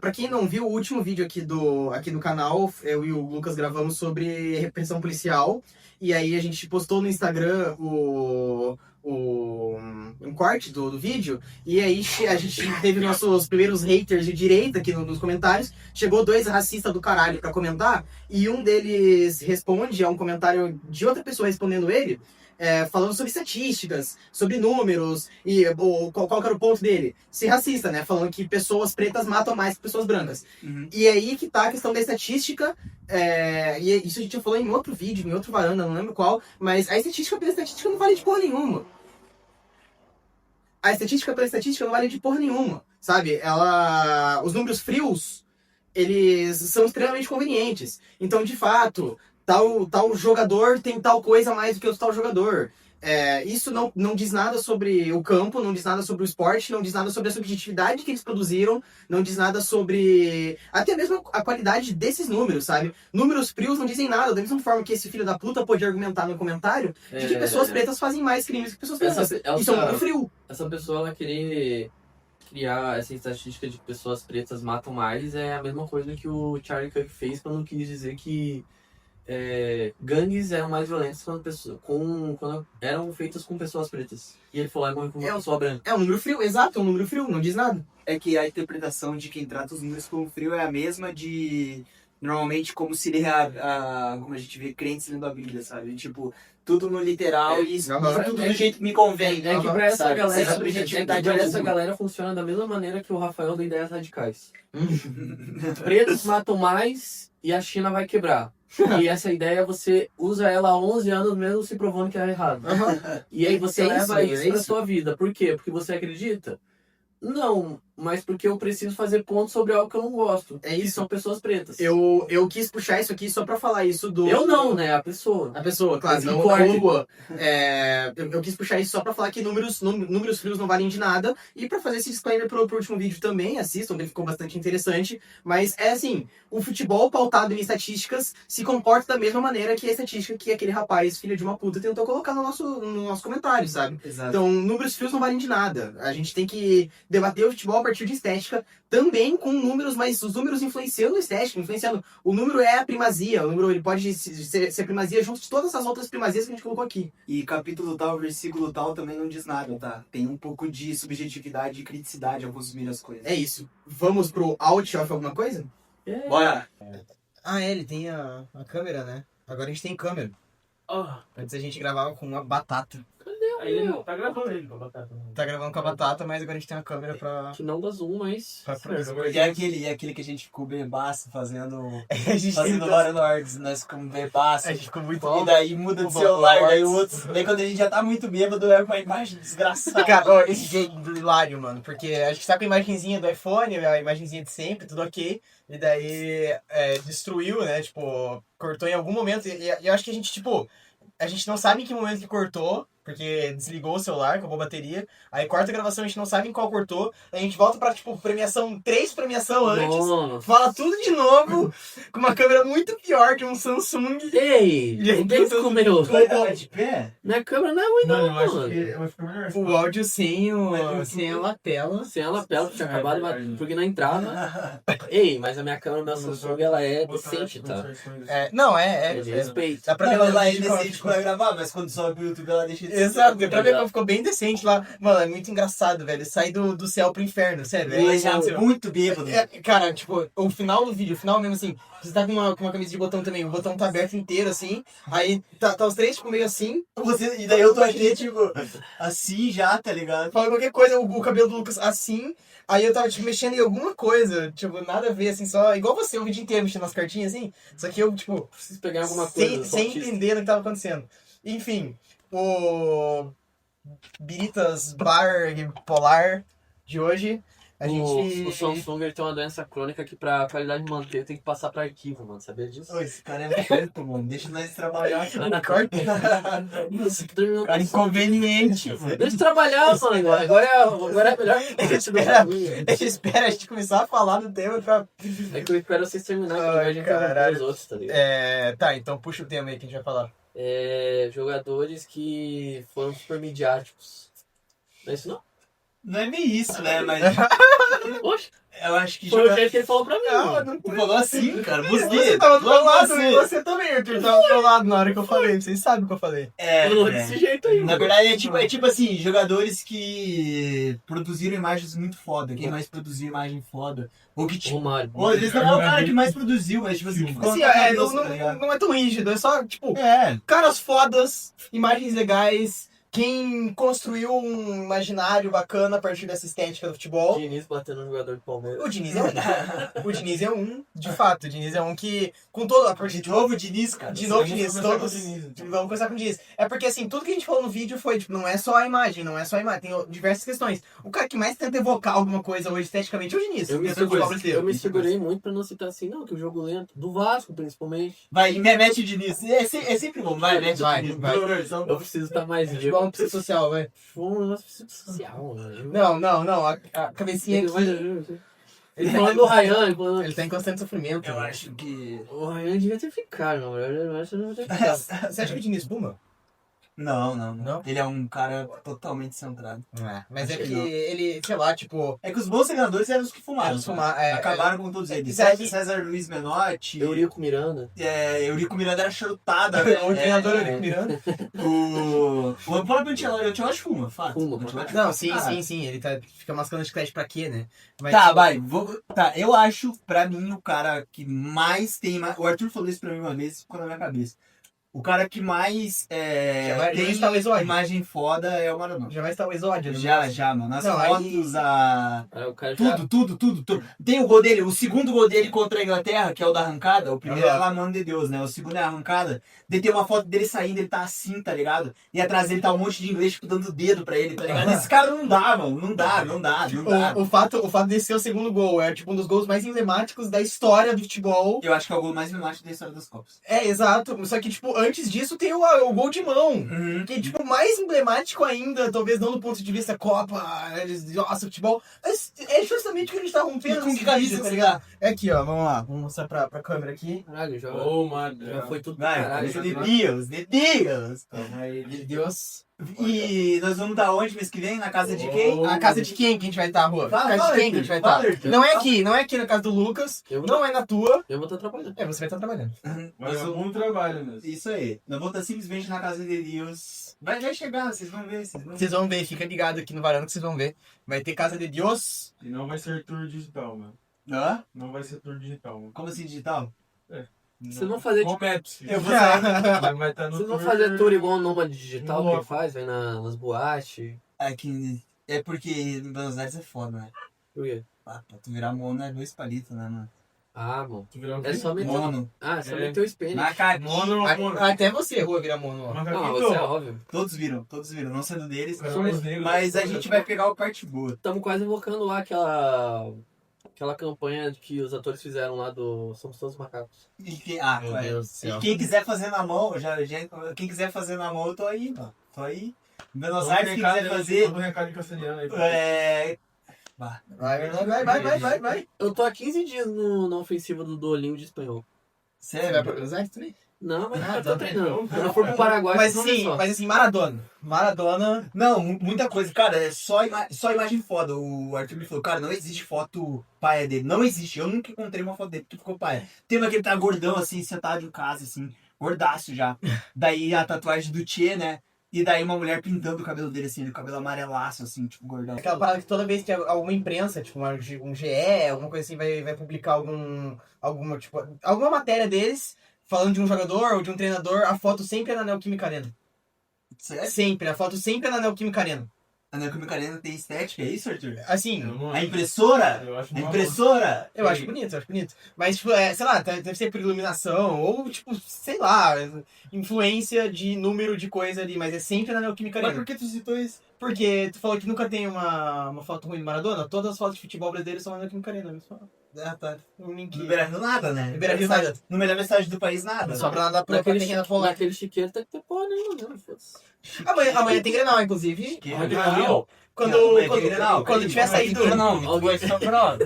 Pra quem não viu, o último vídeo aqui do canal, eu e o Lucas gravamos sobre repressão policial. E aí a gente postou no Instagram um corte do vídeo. E aí a gente teve nossos primeiros haters de direita aqui nos comentários. Chegou 2 racistas do caralho pra comentar. E um deles responde a um comentário de outra pessoa respondendo ele. Falando sobre estatísticas, sobre números, e qual que era o ponto dele? Ser racista, né? Falando que pessoas pretas matam mais que pessoas brancas. E aí que tá a questão da estatística, e isso a gente já falou em outro vídeo, em outro varanda, não lembro qual, mas a estatística pela estatística não vale de porra nenhuma. A estatística pela estatística não vale de porra nenhuma, sabe? Os números frios, eles são extremamente convenientes. Então, de fato, tal jogador tem tal coisa a mais do que o tal jogador. Isso não diz nada sobre o campo, não diz nada sobre o esporte, não diz nada sobre a subjetividade que eles produziram, não diz nada sobre até mesmo a qualidade desses números, sabe? Números frios não dizem nada, da mesma forma que esse filho da puta pôde argumentar no comentário de que pessoas pretas fazem mais crimes que pessoas brancas. Isso é um número frio. Essa pessoa, ela querer criar essa estatística de que pessoas pretas matam mais é a mesma coisa que o Charlie Kirk fez quando quis dizer que gangues eram mais violentos quando eram feitas com pessoas pretas. E ele falou, morreu com uma pessoa branca. É um número frio, exato, é um número frio, não diz nada. É que a interpretação de quem trata os números como frio é a mesma de... Normalmente, como seria como a gente vê crentes lendo a Bíblia, sabe? Tipo, tudo no literal e tudo do jeito que me convém. É que pra essa sabe? galera, Sem subjetividade pra essa alguma. galera funciona da mesma maneira que o Rafael do Ideias Radicais. Pretos matam mais e a China vai quebrar. E essa ideia você usa ela há 11 anos mesmo se provando que é errado. E aí você leva isso pra sua vida. Por quê? Porque você acredita? Não, mas porque eu preciso fazer pontos sobre algo que eu não gosto. É isso. Que são pessoas pretas. Eu quis puxar isso aqui só pra falar isso do... Eu não, né? A pessoa. A pessoa, claro, Esse não corte. o Juan. Eu quis puxar isso só pra falar que números frios não valem de nada. E pra fazer esse disclaimer pro último vídeo também, assistam, ele ficou bastante interessante. Mas é assim, o futebol pautado em estatísticas se comporta da mesma maneira que a estatística que aquele rapaz, filho de uma puta, tentou colocar no nosso comentário, sabe? Exato. Então, números frios não valem de nada. A gente tem que debater o futebol a partir de estética, também com números, mas os números influenciando a estética, influenciando. O número é a primazia, o número ele pode ser primazia junto de todas as outras primazias que a gente colocou aqui. E capítulo tal, versículo tal também não diz nada, tá? Tem um pouco de subjetividade e criticidade ao consumir as coisas. É isso. Vamos pro out of alguma coisa? Bora! Ele tem a câmera, né? Agora a gente tem câmera. Antes a gente gravava com uma batata. Aí ele tá gravando ele com a batata. Tá gravando com a batata, mas agora a gente tem uma câmera pra... Que não dá zoom, mas. E aquele que a gente ficou bebaço fazendo A gente fazendo Mario Lords, nós ficamos bebaço. A gente ficou muito... E daí muda de celular, daí o outro. Daí quando a gente já tá muito bêbado, leva uma imagem desgraçada. Cara, ó, esse jeito do hilário, mano, porque a gente tá com a imagenzinha do iPhone, a imagenzinha de sempre, tudo ok, e daí destruiu, né, tipo, cortou em algum momento, e eu acho que a gente, tipo, a gente não sabe em que momento que cortou, porque desligou o celular, acabou a bateria, aí corta a gravação, a gente não sabe em qual cortou, aí a gente volta pra, tipo, três premiação antes, Nossa. fala tudo de novo, com uma câmera muito pior que um Samsung. Ei! Gente, Quem que comeu? Tá de pé? Minha câmera não é ruim, Mano, não, eu acho mano. que vai ficar melhor. O áudio sem a lapela. Sem a lapela, tinha acabado de verdade. bater, porque não entrava. Ei, mas a minha câmera da Samsung, ela é decente, tá? Não, É de respeito. dá pra Não, ver ela é vídeo como decente pra gravar, mas quando sobe pro YouTube ela deixa de ser. Exato, deu pra ver como ficou bem decente lá. Mano, é muito engraçado, velho. Sai do céu pro inferno, sério. Ele já engraçado. muito bêbado. Cara, tipo, o final do vídeo, o final mesmo assim, você tá com uma camisa de botão também, o botão tá aberto inteiro assim, aí tá os três, tipo, meio assim, E daí eu tô aqui, tipo, assim já, tá ligado? fala qualquer coisa, o cabelo do Lucas assim, aí eu tava, tipo, mexendo em alguma coisa, tipo, nada a ver, assim, só, igual você, o vídeo inteiro mexendo nas cartinhas, assim, só que eu, tipo, Preciso pegar alguma coisa. sem entender o que tava acontecendo. Enfim, o Biritas Bar Polar de hoje, a gente... O Samsung ele tem uma doença crônica que pra qualidade de manteiga tem que passar pra arquivo, mano. Sabia disso? Ô, esse cara é louco, mano. Deixa nós trabalhar. Nossa, que dormiu. Cara inconveniente, mano. Deixa eu trabalhar, mano. Agora é melhor que A gente espera a gente começar a falar do tema pra... É que eu espero vocês terminarem, Ai, que a gente vai caralho. os outros, tá ligado? Tá, então puxa o tema aí que a gente vai falar. Jogadores que foram super midiáticos. Não é isso não? Não é bem isso, né? Mas Oxe, eu acho que foi o jeito que ele falou pra mim, mano. Tu falou assim, cara. Você tava do meu lado, você. e você também, Arthur, tava do meu lado na hora que eu falei, vocês sabem o que eu falei. Falou desse jeito aí, Na mano. verdade, é tipo assim, jogadores que produziram imagens muito foda. Quem mais produziu imagem foda. Ou que tipo. Romário. Ou às vezes não é o cara que mais produziu, mas tipo assim, que ficou Assim, na cabeça, não, tá ligado? não é tão rígido, é só, tipo, É. caras fodas, imagens legais, quem construiu um imaginário bacana a partir dessa estética do futebol. Diniz batendo no jogador do Palmeiras. O Diniz é um. O Diniz é um, de fato. O Diniz é um que, com todo a De novo o Diniz, cara. De novo, Vamos Diniz, começar com todos. o Diniz, então. Vamos começar com o Diniz. É porque, assim, tudo que a gente falou no vídeo foi, tipo, não é só a imagem, tem diversas questões. O cara que mais tenta evocar alguma coisa hoje esteticamente é o Diniz. Eu me, dentro do futebol brasileiro. eu me segurei muito pra não citar assim, não, que o jogo lento. Do Vasco, principalmente. Vai, mete o Diniz. É sempre bom. Vai, mete Vai, o Diniz. vai. Eu preciso estar mais vivo. Futebol não precisa social, vai. Foi um negócio social, mano. Não. A cabecinha aqui. Ele falando do Ryan, ele falando... Ele tá em constante sofrimento. Eu né? acho que. O Ryan devia ter ficado, meu. Eu acho que não devia ter ficado. Você acha que o Diniz fuma? Não. Não? Ele é um cara totalmente centrado. Mas é Acho que que não. ele, sei lá, tipo... É que os bons treinadores eram os que fumaram. Eles fumaram, Acabaram com todos eles. César- César Luiz Menotti. Eurico Miranda. Eurico Miranda era charutada, velho. O treinador Eurico Miranda. O próprio Ancelotti fuma, fato. Fuma. Ancelotti Não, fuma. sim. Ele fica mascando chiclete pra quê, né? Mas, Tá, vai. Tá, eu acho, pra mim, o cara que mais tem... O Arthur falou isso pra mim uma vez, ficou na minha cabeça. O cara que mais Já vai tem estar o exódio. imagem foda é o Maradona. Já vai estar o exódio. né? Já, mano. As Não, fotos, a... Aí o cara já... Tudo. Tem o gol dele, o segundo gol dele contra a Inglaterra, que é o da arrancada. O primeiro Aham. é lá, mano de Deus, né? O segundo é a arrancada. Daí tem uma foto dele saindo, ele tá assim, tá ligado? E atrás dele tá um monte de inglês, tipo, dando o dedo pra ele, tá ligado? Esse cara não dá, mano. Não dá. O fato de ser o segundo gol é tipo um dos gols mais emblemáticos da história do futebol. Eu acho que é o gol mais emblemático da história das Copas. É, exato. Só que, tipo, antes disso tem o gol de mão. Uhum. Que, tipo, mais emblemático ainda, talvez não do ponto de vista Copa, nossa, futebol. Mas é justamente o que a gente tá rompendo. E com nesse que camisa vídeo, você ligado? tá? É aqui, ó, vamos lá. Vamos mostrar pra câmera aqui. Caralho, já mano. foi tudo Vai, caralho. os dedinhos. De Deus. E nós vamos dar onde mês que vem? Na casa de quem? A casa de quem que a gente vai estar, Rua? Fala, A casa de quem Arthur, que a gente vai fala, estar? Arthur. Não é aqui na casa do Lucas, Eu vou- não é na tua. Eu vou estar trabalhando. Você vai estar trabalhando. Mas é um bom trabalho mesmo. Isso aí. Nós vamos estar simplesmente na casa de Deus. Vai chegar, vocês vão ver. Vocês vão ver, fica ligado aqui no varão que vocês vão ver. Vai ter casa de Deus. E não vai ser tour digital, mano. Hã? Não vai ser tour digital, mano. Como assim digital? Se não fazer, Com Maps. Eu vou sair. Vai estar no se não tour. fazer tour igual o Nômade Digital que ele Louco. faz, vai nas boates. Aqui, é porque em Buenos Aires é foda, né? Por quê? Ah, pra tu virar mono é 2 palitos, né, mano? Ah, mano. Tu virou o É quê? só meter. Mono. Ah, é só É. meter o Spanish. Macaquinho. Mono. Até você errou virar mono. ó. Não, Macaquito. isso é óbvio. Todos viram. Não sendo deles. Somos negros. Mas a gente vai pegar o parte boa. Estamos quase invocando lá aquela campanha que os atores fizeram lá do Somos Todos Macacos. E Meu Deus do céu. quem quiser fazer na mão, quem quiser fazer na mão, eu tô aí, mano. Tô aí. Buenos Aires, quem quiser fazer. Todo recado em castelhano aí. É. Vai. Eu tô há 15 dias na ofensiva do Duolingo de espanhol. Você vai pra Sério? Buenos Aires também? Não, mas Ah, eu tô tá. treinando. Quando eu for pro Paraguai, Mas vocês vão ver sim, só. mas assim, Maradona. Não, muita coisa. Cara, é só imagem foda. O Arthur me falou, cara, não existe foto paia dele. Não existe. Eu nunca encontrei uma foto dele que ficou paia. Tem uma que ele tá gordão, assim, sentado em casa, assim, gordaço já. Daí a tatuagem do Tchê, né? E daí uma mulher pintando o cabelo dele, assim, o cabelo amarelaço, assim, tipo, gordão. Aquela parada que toda vez que alguma imprensa, tipo um GE, alguma coisa assim, vai publicar alguma matéria deles, falando de um jogador ou de um treinador, a foto sempre é na Neoquímica Arena. Sério? Sempre, a foto sempre é na Neoquímica Arena. A Neoquímica Arena tem estética, é isso, Arthur? Assim, A impressora? Eu acho A uma impressora? eu acho bonito. Mas, tipo, sei lá, deve ser por iluminação, ou, tipo, sei lá, influência de número de coisa ali, mas é sempre na Neoquímica Mas Arena. por que tu citou isso? Porque tu falou que nunca tem uma foto ruim do Maradona, todas as fotos de futebol brasileiras são na Neoquímica Arena. Ah, tá. Um link. No Beira-Rio nada, né? No Beira-Rio nada. No melhor mensagem do país, nada. Só pra nada pra Naquele, pequena polar. naquele chiqueiro tem que ter porra nenhuma, não, foda-se. Amanhã tem Grenal, inclusive. Grenal. Quando tiver saído.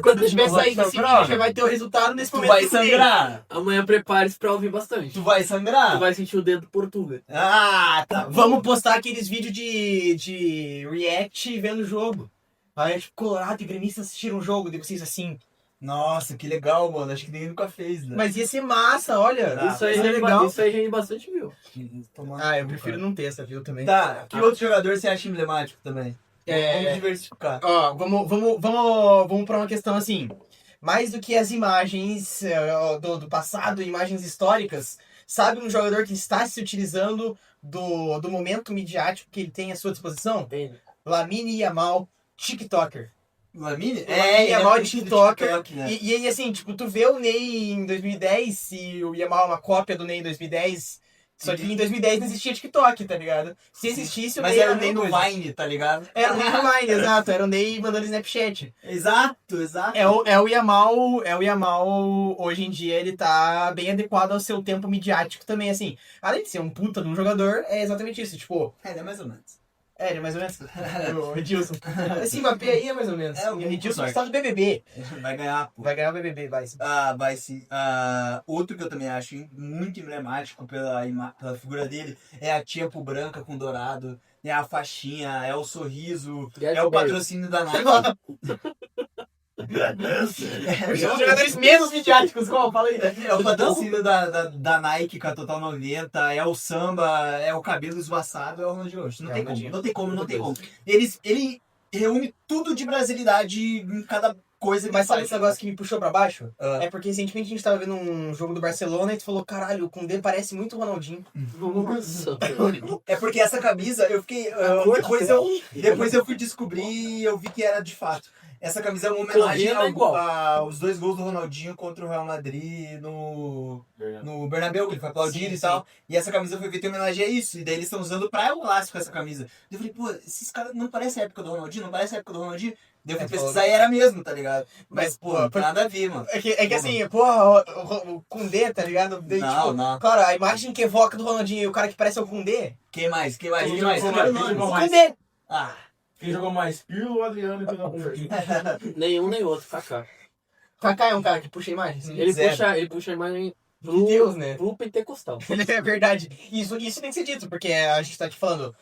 Quando tiver saído esse vídeo, já vai ter o resultado nesse Tu momento. vai sangrar. Amanhã prepare-se pra ouvir bastante. Tu vai Tu sangrar. vai sentir o dedo do Portuga. Ah, tá. Vamos postar aqueles vídeos de react vendo o jogo. Aí, tipo, Colorado e Gremista assistiram o jogo, de vocês assim. Nossa, que legal, mano. Acho que ninguém nunca fez, né? Mas ia ser massa, olha. Ah, isso aí é legal. Isso aí rende bastante view. Ah, eu prefiro não ter essa view também. Tá, que outro jogador você acha emblemático também? Vamos diversificar. Ó, vamos pra uma questão assim. Mais do que as imagens do passado, imagens históricas, sabe um jogador que está se utilizando do momento midiático que ele tem à sua disposição? Entende? Lamine Yamal, TikToker. Lamine? Lamine Yamal de TikToker. né? E aí, assim, tipo, tu vê o Ney em 2010 e o Yamal é uma cópia do Ney em 2010. Só que em 2010 não existia TikTok, tá ligado? Se existisse, o Mas Ney era o a Ney mesma no coisa. Vine, tá ligado? Era o Ney no Vine, exato. Era o Ney mandando Snapchat. Exato. É o Yamal, hoje em dia, ele tá bem adequado ao seu tempo midiático também, assim. Além de ser um puta de um jogador, é exatamente isso, tipo... É mais ou menos. É, ele é mais ou menos. O Edilson. Esse Mbappé aí é mais ou menos. É, o Edilson sorte. está do BBB. Vai ganhar, pô. Vai ganhar o BBB, vai. Vai sim. Outro que eu também acho muito emblemático pela figura dele é a tia branca com dourado, é a faixinha, é o sorriso, Gareth é o Bale. patrocínio da Nike. Os jogadores menos midiáticos, qual? Fala aí. É o patrocínio da Nike com a Total 90, é o samba, é o cabelo esvoaçado, é o Ronaldinho Gaúcho. Não É o tem como, Ronaldinho. não tem como. Ele reúne tudo de brasilidade em cada coisa que Mas sabe faz. esse negócio que me puxou pra baixo? Ah. É porque recentemente a gente tava vendo um jogo do Barcelona e tu falou, caralho, o Koundé parece muito o Ronaldinho. Nossa. É porque essa camisa, eu fiquei... depois eu fui descobrir e eu vi que era de fato. Essa camisa é uma homenagem Correndo é igual. aos 2 gols do Ronaldinho contra o Real Madrid no Bernabéu, que ele foi aplaudido e tal. E essa camisa foi feita em homenagem a isso. E daí eles estão usando pra o clássico essa camisa. Eu falei, pô, esses caras não parece a época do Ronaldinho? Não parece a época do Ronaldinho? Daí eu fui pesquisar e era mesmo, tá ligado? Mas, pô, não tem nada a ver, mano. É que assim, porra, o Koundé, tá ligado? Daí, Não, tipo, não. Claro, a imagem que evoca do Ronaldinho e o cara que parece o Koundé. Quem mais? Quem mais? Quem Quem mais? jogou Quero mais? Quem nomes. jogou O mais? Koundé. Ah, Quem jogou mais? Pirlo ou Adriano? Que não Nenhum nem outro, Kaká. Kaká é um cara que puxa imagens. Ele Zero. puxa a imagem De Deus, né? pro pentecostal. É verdade. Isso tem que ser dito, porque a gente tá aqui falando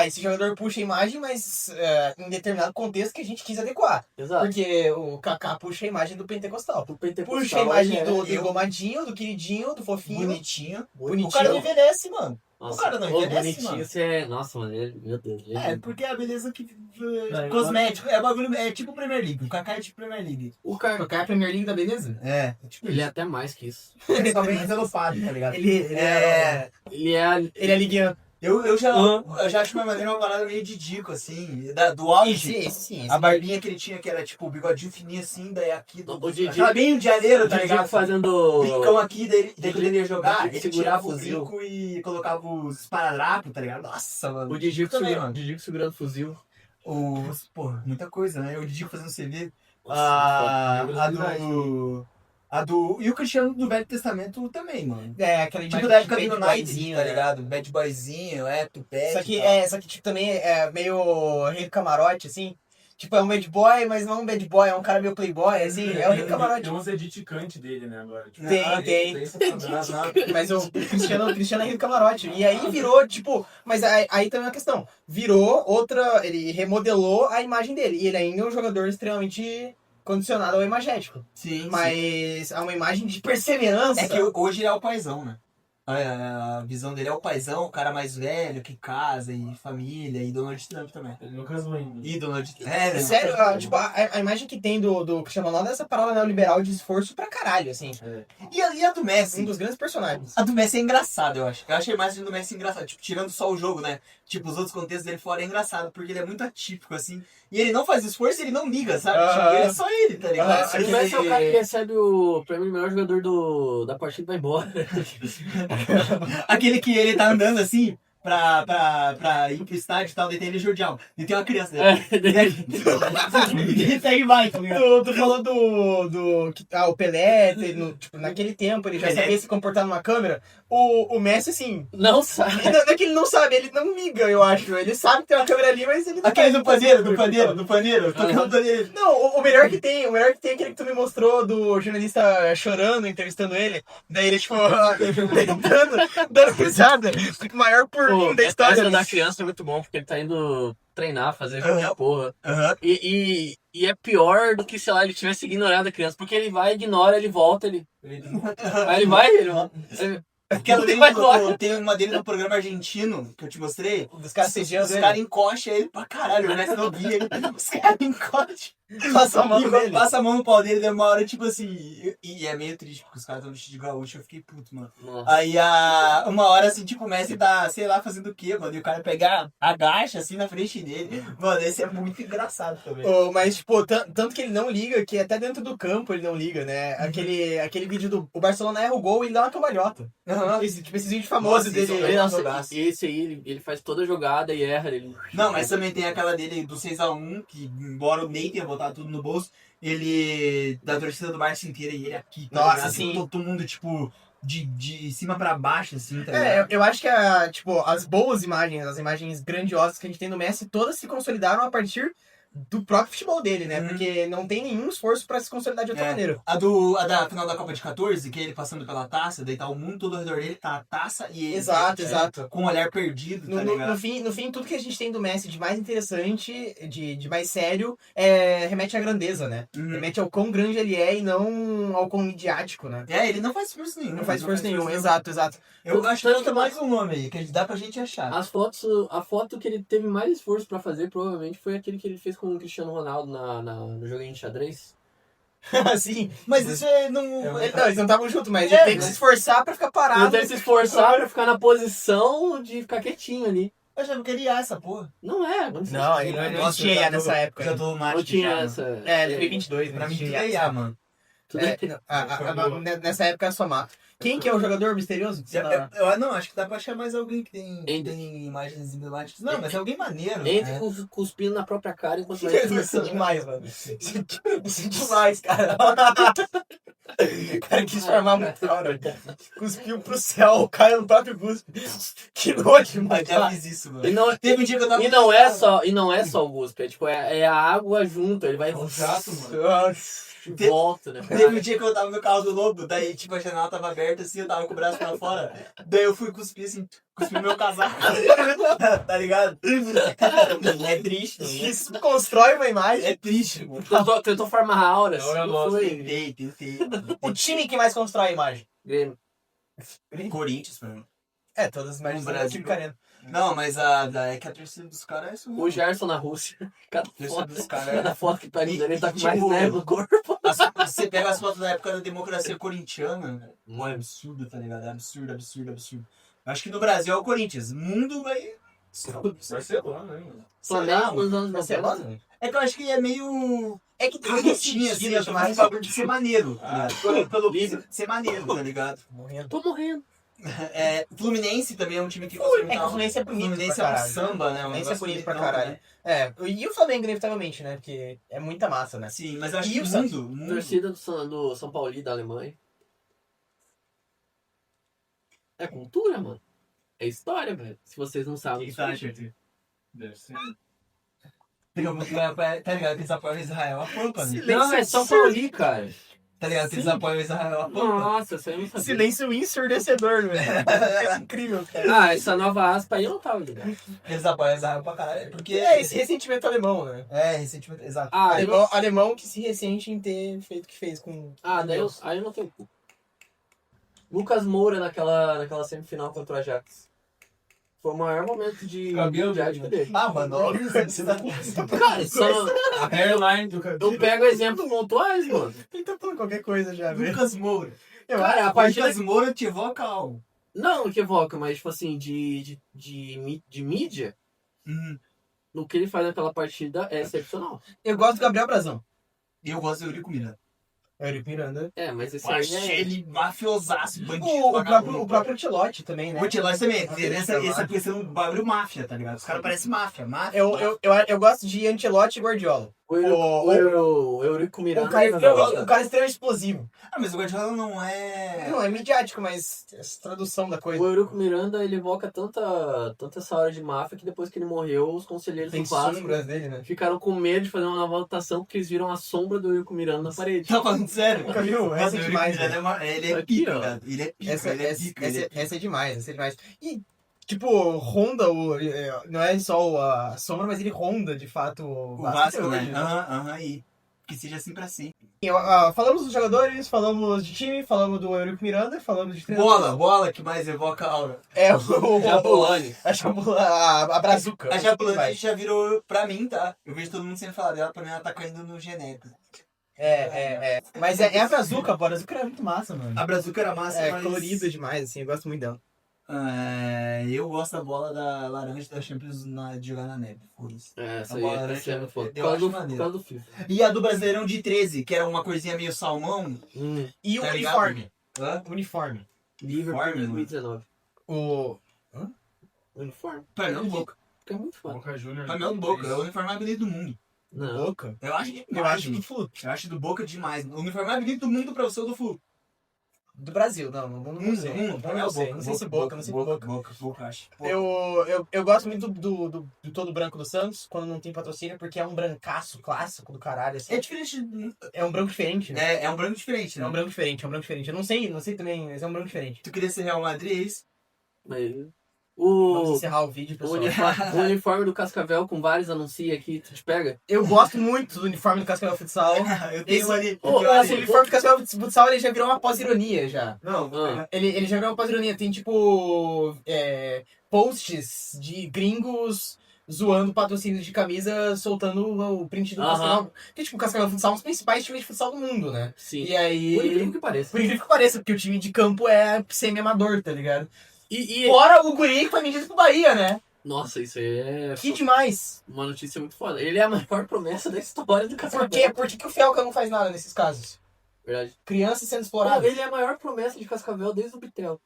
esse jogador puxa a imagem, mas em determinado contexto que a gente quis adequar. Exato. Porque o Kaká puxa a imagem do pentecostal. O pentecostal, Puxa a imagem ele é- do engomadinho, do queridinho, do fofinho. Bonitinho. Bonitinho. O cara não envelhece, mano. Nossa, O cara não ô, envelhece, bonitinho, mano. você é... Nossa, mano, meu Deus. Ele É, porque é a beleza que... Não, cosmético. É bagulho... É tipo Premier League. O Kaká é tipo Premier League. O cara... O Kaká é a Premier League da beleza? É. Tipo Ele é até mais que isso. principalmente pelo Fábio, tá ligado? Ele é... Ele é... Ele é liguinho. Eu já acho uma maneira uma parada meio de Dico, assim. Do auge. Esse sim. A barbinha que ele tinha, que era tipo o bigodinho fininho assim, daí aqui. O Didi- Aquela bem de janeiro, tá o Didi ligado? fazendo... Bicão aqui, daí quando ele ia jogar, Didi ele segurando tirava o fuzil. bico e colocava os esparadrapos, tá ligado? Nossa, mano. O Didi também, segurando, mano. Didi segurando fuzil. Pô, muita coisa, né? O Didi fazendo CV. Nossa, A do. E o Cristiano do Velho Testamento também, mano. É, aquela Tipo imagem da época de do bad United, boyzinho, tá né? ligado? Bad boyzinho, tupete. Só que tipo, também é meio rei do camarote, assim. Tipo, é um bad boy, mas não é um bad boy, é um cara meio playboy, assim. É o rei do camarote. Tem uns editicante dele, né, agora. Tipo, Tem. essa parada. Mas o Cristiano é rei do camarote. E aí virou, tipo... Mas aí também é uma questão. Virou outra... Ele remodelou a imagem dele. E ele ainda é um jogador extremamente condicionado ao imagético. Sim, Mas é uma imagem de perseverança. É que hoje ele é o paizão, né? A visão dele é o paizão, o cara mais velho, que casa, e família, e Donald Trump também. Ele não casou ainda. E Donald Trump. É, sério, tipo, a imagem que tem do Cristiano Ronaldo é essa parada neoliberal de esforço pra caralho, assim. E a do Um Messi? dos grandes personagens. A do Messi é engraçada, eu acho. Eu achei a imagem do Messi engraçada. Tipo, tirando só o jogo, né? Tipo, os outros contextos dele fora é engraçado, porque ele é muito atípico, assim. E ele não faz esforço e ele não liga, sabe? Tipo, ele é só ele, tá ligado? O Messi é o cara que recebe o prêmio de melhor jogador da partida e vai embora. Aquele que ele tá andando assim, pra ir pro estádio e tal, daí tem ele Jordial. E tem uma criança dele. Ele segue mais, tá ligado? Tu falou o Pelé, tipo, naquele tempo ele já Pelé. sabia se comportar numa câmera. O Messi, assim, Não sabe. não é que ele não sabe, ele não liga, eu acho. Ele sabe que tem uma câmera ali, mas ele não Aquele vai do paneiro, fazer do paneiro. Tocando o paneiro. Não, o melhor que tem é aquele que tu me mostrou do jornalista chorando, entrevistando ele. Daí ele, tipo, dando risada. O maior porquinho da história. Essa da criança é muito bom, porque ele tá indo treinar, fazer qualquer porra. E é pior do que, sei lá, ele tivesse ignorado a criança. Porque ele vai, ignora, ele volta, ele... Aí ele vai, ele volta. Aquela dele, Vai embora. tem uma dele no programa argentino, que eu te mostrei. Dos caras sediando Os ele. caras encoxam ele pra caralho, o Messi não guia ele. Os caras encoxam. Passa a mão dele. Passa a mão no pau dele, deu uma hora, tipo assim. E é meio triste, porque os caras estão vestidos de gaúcho, eu fiquei puto, mano. Nossa. Aí uma hora assim, tipo, o Messi tá, sei lá, fazendo o quê, mano? E o cara pega, agacha assim na frente dele. Mano, esse é muito engraçado também. Mas, tipo, tanto que ele não liga, que até dentro do campo ele não liga, né? Aquele vídeo do o Barcelona erra o gol e ele dá uma cambalhota. Tipo, esses vídeos famosos Nossa, dele. isso é Ele, nossa, jogaço. esse aí, ele faz toda a jogada e erra. Ele... Não, mas também tem aquela dele do 6x1, que embora o Ney tenha botado tudo no bolso, ele, da torcida do Barça inteira e ele aqui, tá Nossa, ligado? sim. Todo mundo, tipo, de cima pra baixo, assim, tá É, ligado? eu acho que tipo, as boas imagens, as imagens grandiosas que a gente tem do Messi, todas se consolidaram a partir do próprio futebol dele, né? Porque não tem nenhum esforço pra se consolidar de outra maneira. A da final da Copa de 14, que ele passando pela taça, daí tá o mundo todo ao redor dele, tá a taça e ele. Exato. Com o olhar perdido, tá ligado? No fim, tudo que a gente tem do Messi de mais interessante, de mais sério, remete à grandeza, né? Remete ao quão grande ele é e não ao quão midiático, né? Ele não faz esforço nenhum. Não faz esforço nenhum, exato. Eu acho que tem mais um nome aí, que dá pra gente achar. A foto que ele teve mais esforço pra fazer, provavelmente, foi aquele que ele fez com o Cristiano Ronaldo no joguinho de xadrez. Sim. Mas isso não. Eles não estavam juntos, mas ele teve que se esforçar pra ficar parado. Ele teve que se esforçar pra ficar na posição de ficar quietinho ali. Eu já não queria essa porra. Não é, não Não, ele não Nossa, existia eu já nessa época. Já tô Não tinha essa. 2022, né? Pra mim, tudo é IA, mano. Nessa época é só mato. Quem que é o jogador misterioso? Eu não, acho que dá pra achar mais alguém que tem Entre- imagens emblemáticas. Não, mas é alguém maneiro. Entre né? cuspindo na própria cara enquanto vai Isso é demais, mano. Isso é demais, cara. O cara quis farmar muito da hora. Cuspiu pro céu, caiu no próprio cuspe. Que nojo, mano. Mas já fiz isso, mano. E não, Teve um dia que eu tava. e não é só o guspe, é tipo, é a água junto, ele vai. É um jato, mano. Volta, né? Teve um dia que eu tava no carro do Lobo, daí, tipo, a janela tava aberta, assim, eu tava com o braço pra fora. Daí eu fui cuspir, assim, cuspi meu casaco. Tá ligado? É triste, né? Isso constrói uma imagem. É triste, mano. Tentou formar auras. Não, eu Não gosto. foi. Tentei. O time que mais constrói a imagem. Grêmio. Corinthians, mano. É, todas as imagens No são do Brasil. time careno. Não, mas é que a torcida dos caras é isso. O Gerson na Rússia. Cada Torcida foto, dos caras. cada foto que tá ali, ele tá com Tipo, mais neve no corpo. Você pega as fotos da época da democracia corintiana, mano, é absurdo, tá ligado? É absurdo. Acho que no Brasil é o Corinthians. Mundo vai. Barcelona, né, mano? Flamengo nos anos 90. Barcelona? É que eu acho que é meio. É que tem Bonitinho, assim, eu tô mais um bagulho de ser maneiro, tá ligado? Pelo Ser maneiro, tá ligado? Morrendo. Tô morrendo. É, Fluminense também é um time que gosta É que o Fluminense é bonito Fluminense pra é um caralho. samba, né? O Fluminense é negócio bonito pra bonitão, caralho. né? É, e o Flamengo, inevitavelmente, né? Porque é muita massa, né? Sim, mas eu acho E que o o Santos? mundo. Torcida do São Paulo da Alemanha. É cultura, mano. É história, velho. Se vocês não O sabem. que você acha, Arthur? Deve ser. Tá ligado que eles apoiam Israel a pampa, né? Não, é São Paulo, cara. Tá ligado que eles apoiam Israel a pampa? Nossa, você não sabia. Silêncio ensurdecedor, velho. É incrível, cara. Ah, essa nova aspa aí eu não tava ligado. Eles apoiam Israel pra caralho. Porque. É esse ressentimento alemão, né? É, recentemente. Exato. Ah, Alemão que se ressente em ter feito o que fez com. daí aí eu não tenho culpa. Lucas Moura naquela semifinal contra o Ajax. Foi o maior momento de Cabelo diático dele. Ah, mano, você tá. Cara, só A hairline do cabelo. eu pego exemplos pontuais, mano. Ele tá falando qualquer coisa já, velho. Lucas Moura. Cara, a partida... Lucas Moura te evoca algo. Não que evoca, mas tipo assim, de mídia, no que ele faz naquela partida é excepcional. Eu gosto do Gabriel Brazão. E eu gosto do Eurico Miranda. Eurico Miranda. É, mas esse Eu aí achei é... ele mafiosaço, bandido. O próprio Ancelotti também, né? O Ancelotti também. Aquele Essa trabalho. questão do bagulho máfia, tá ligado? Os caras parecem máfia. Eu gosto de Ancelotti e Guardiola. O Eurico Miranda... O cara é extremamente explosivo. Ah, mas o Guardiola não é. Não, é midiático, mas essa tradução da coisa. O Eurico Miranda, ele evoca tanta essa hora de máfia que depois que ele morreu, os conselheiros Tem do Vasco sombras dele, né? ficaram com medo de fazer uma nova votação porque eles viram a sombra do Eurico Miranda na parede. Tá falando sério? Nunca viu? Nossa, Essa o é Eurico demais, Miranda né? ele é Aqui, pica, ó. cara. Ele é pica, ele é pica. Essa é demais. E, tipo, ronda não é só a sombra, mas ele ronda, de fato, O Vasco, até né? hoje, Aham, e que seja assim pra sempre. Falamos dos jogadores, falamos de time, falamos do Eurico Miranda, falamos de treinador. Bola que mais evoca a aura. É Jabulani. a Brazuca. A Jabulani já virou, pra mim, tá? Eu vejo todo mundo sendo falar dela, pra mim ela tá caindo no genérico. Mas é a Brazuca, pô. A Brazuca era muito massa, mano. A Brazuca era massa, É mas... colorida demais, assim, eu gosto muito dela. Eu gosto da bola da laranja da Champions de jogar na neve. Foda-se. É, essa A aí bola tá laranja, sendo foda. eu Por acho causa maneiro. do FIFA. E a do Brasileirão de 13, que era uma corzinha meio salmão. E o Tá ligado? uniforme. Hã? Uniforme. Liverpool Uniforme, 2019. O... Uniforme. Pra mim, Boca. É muito foda. Boca Júnior. Pra mim é o Boca. É o uniforme mais bonito do mundo. Não. Boca? Eu acho demais. Eu acho mano. do Flu. Eu acho do Boca demais. O uniforme mais bonito do mundo pra você é o do Flu. Do Brasil, não sei. Não sei. Não sei se Boca, não sei se Boca. Boca, acho. Eu gosto muito do todo branco do Santos, quando não tem patrocínio, porque é um brancaço clássico do caralho, assim. É diferente. É um branco diferente, né? É um branco diferente, É né? um branco diferente. Eu não sei também, mas é um branco diferente. Tu queria ser Real Madrid, é isso? Mas Vamos o encerrar o vídeo, pessoal. o uniforme do Cascavel com vários anuncia aqui, tu te pega? Eu gosto muito do uniforme do Cascavel Futsal. Eu tenho ali. Ô, O uniforme do Cascavel Futsal ele já virou uma pós-ironia já. Não, Ah. Ele já virou uma pós-ironia. Tem tipo posts de gringos zoando patrocínios de camisa, soltando o print do Aham. Cascavel. Porque tipo, o Cascavel Futsal é um dos principais times de futsal do mundo, né? Sim. E aí... Por incrível que pareça. Por incrível que pareça, porque o time de campo é semi-amador, tá ligado? E... Fora o guri que foi vendido pro Bahia, né? Nossa, isso aí é Que demais! uma notícia muito foda. Ele é a maior promessa da história do Cascavel. Por quê? Por que o Felca não faz nada nesses casos? Verdade. Crianças sendo Pô, exploradas. ele é a maior promessa de Cascavel desde o Bitel.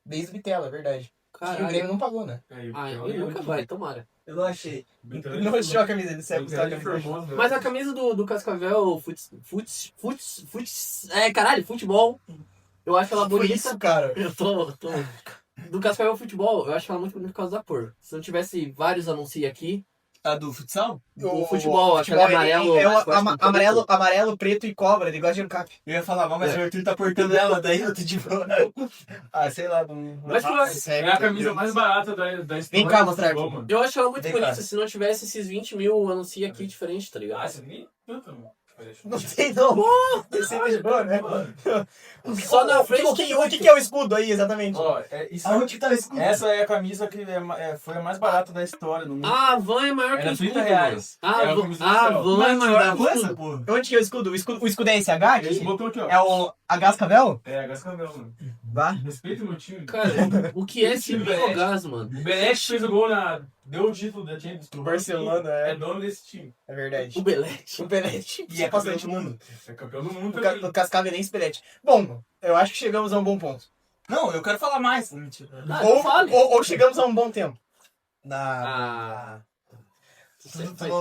Desde o Bitela, é verdade. E o Caralho. Grêmio não pagou, né? Ele nunca vai, tomara. eu não achei. Não achou a camisa, ele sempre gostava da camisa. Mas a camisa do Cascavel, futebol, eu acho ela Foi bonita. isso, cara. Eu tô... Do Cascavel Futebol, eu acho ela muito bonita por causa da cor. Se não tivesse vários anúncios aqui, A do futsal? O futebol, aquele amarelo. É o mais forte que o amarelo, preto e cobra, ele gosta de ANCAP. Eu ia falar, mas o Arthur tá portando ela, daí eu tô tipo. Ah, sei lá. Mas É a camisa mais barata da história. Vem cá do mostrar futebol, aqui. mano. Eu acho ela muito Vem bonita. cá. Se não tivesse esses 20 mil, anuncia aqui diferente, tá Ah, ligado? você nem tanto, mano. Não tem não. Esse é Lisboa, né? Só na frente o que é o escudo aí, exatamente? Ó, isso, Aonde que tá o escudo? essa é a camisa que foi a mais barata da história no mundo. A Havan é maior que Era o escudo, 30 reais. mano. É a camisa A oficial. Havan é maior que o coisa, escudo. pô. Onde que é o escudo? O escudo é esse H aqui? Esse botou aqui, ó. É o H Cascavel? É, Gascavel, mano. Vá. Respeita o meu time. Cara, o que é esse Bicogás, mano? O Belete fez o gol deu o título da Champions pro Barcelona, é dono desse time. É verdade. O Belete. O Pelete. E é campeão do mundo. É campeão do mundo O também. Cascavelense Pelete. Bom, eu acho que chegamos a um bom ponto. Não, eu quero falar mais. Mentira. Ah, não fale. Ou chegamos a um bom tempo. Ah.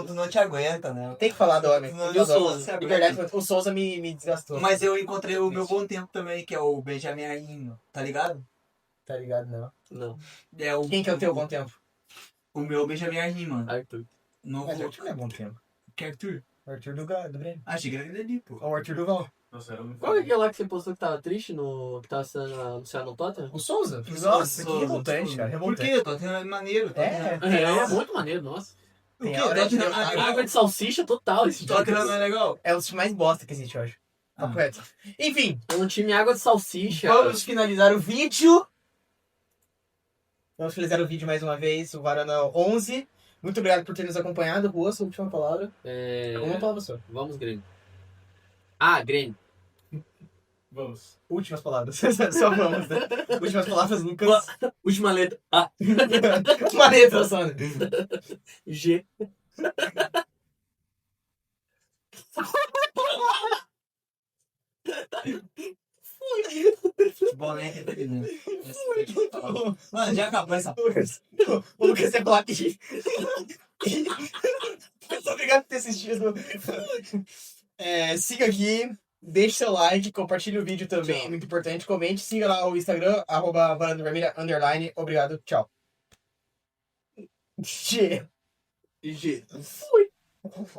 Tu não te aguenta, né? Tem que falar do homem. Não, E o Souza? De verdade, o Souza me desgastou. Mas eu encontrei o meu bom tempo também, que é o Benjamin Arlinho, tá ligado? Tá ligado, não? Não, É o, Quem que é o teu bom tempo? O meu Benjamin Arlinho, mano. Arthur. Não Mas o vou. Arthur não é bom tempo. Que Arthur? O Arthur do Grêmio. Achei que era aquele ali, pô. Ou o Arthur Duval. Nossa, era muito Qual é aquele lá que você postou que tava triste que tava sendo anunciado no Tottenham? O Souza? O Nossa, Souza, que revoltante, cara. Por Revoltante. quê? Tô tendo maneiro. É. É muito maneiro, nossa. O quê? Tem hora de- Água de salsicha total esse time. Tottenham não é legal? É o time mais bosta que existe hoje. Tá Ah. correto. Enfim, É um time água de salsicha. vamos finalizar o vídeo. Vamos finalizar o vídeo mais uma vez. O Varana 11. Muito obrigado por ter nos acompanhado. Rua, sua última palavra. Uma palavra só. Vamos, Grêmio. Ah, Grêmio. Vamos. Últimas palavras. Só vamos, né? Últimas palavras, Lucas. Última letra. A. Uma letra só, né? G. Futebol né? Mano, já acabou essa O Lucas é black. Muito obrigado por ter assistido. Siga aqui, deixe seu like, compartilhe o vídeo também, muito importante. Comente, siga lá o Instagram, @varanda_. Obrigado, tchau. G. G. Fui.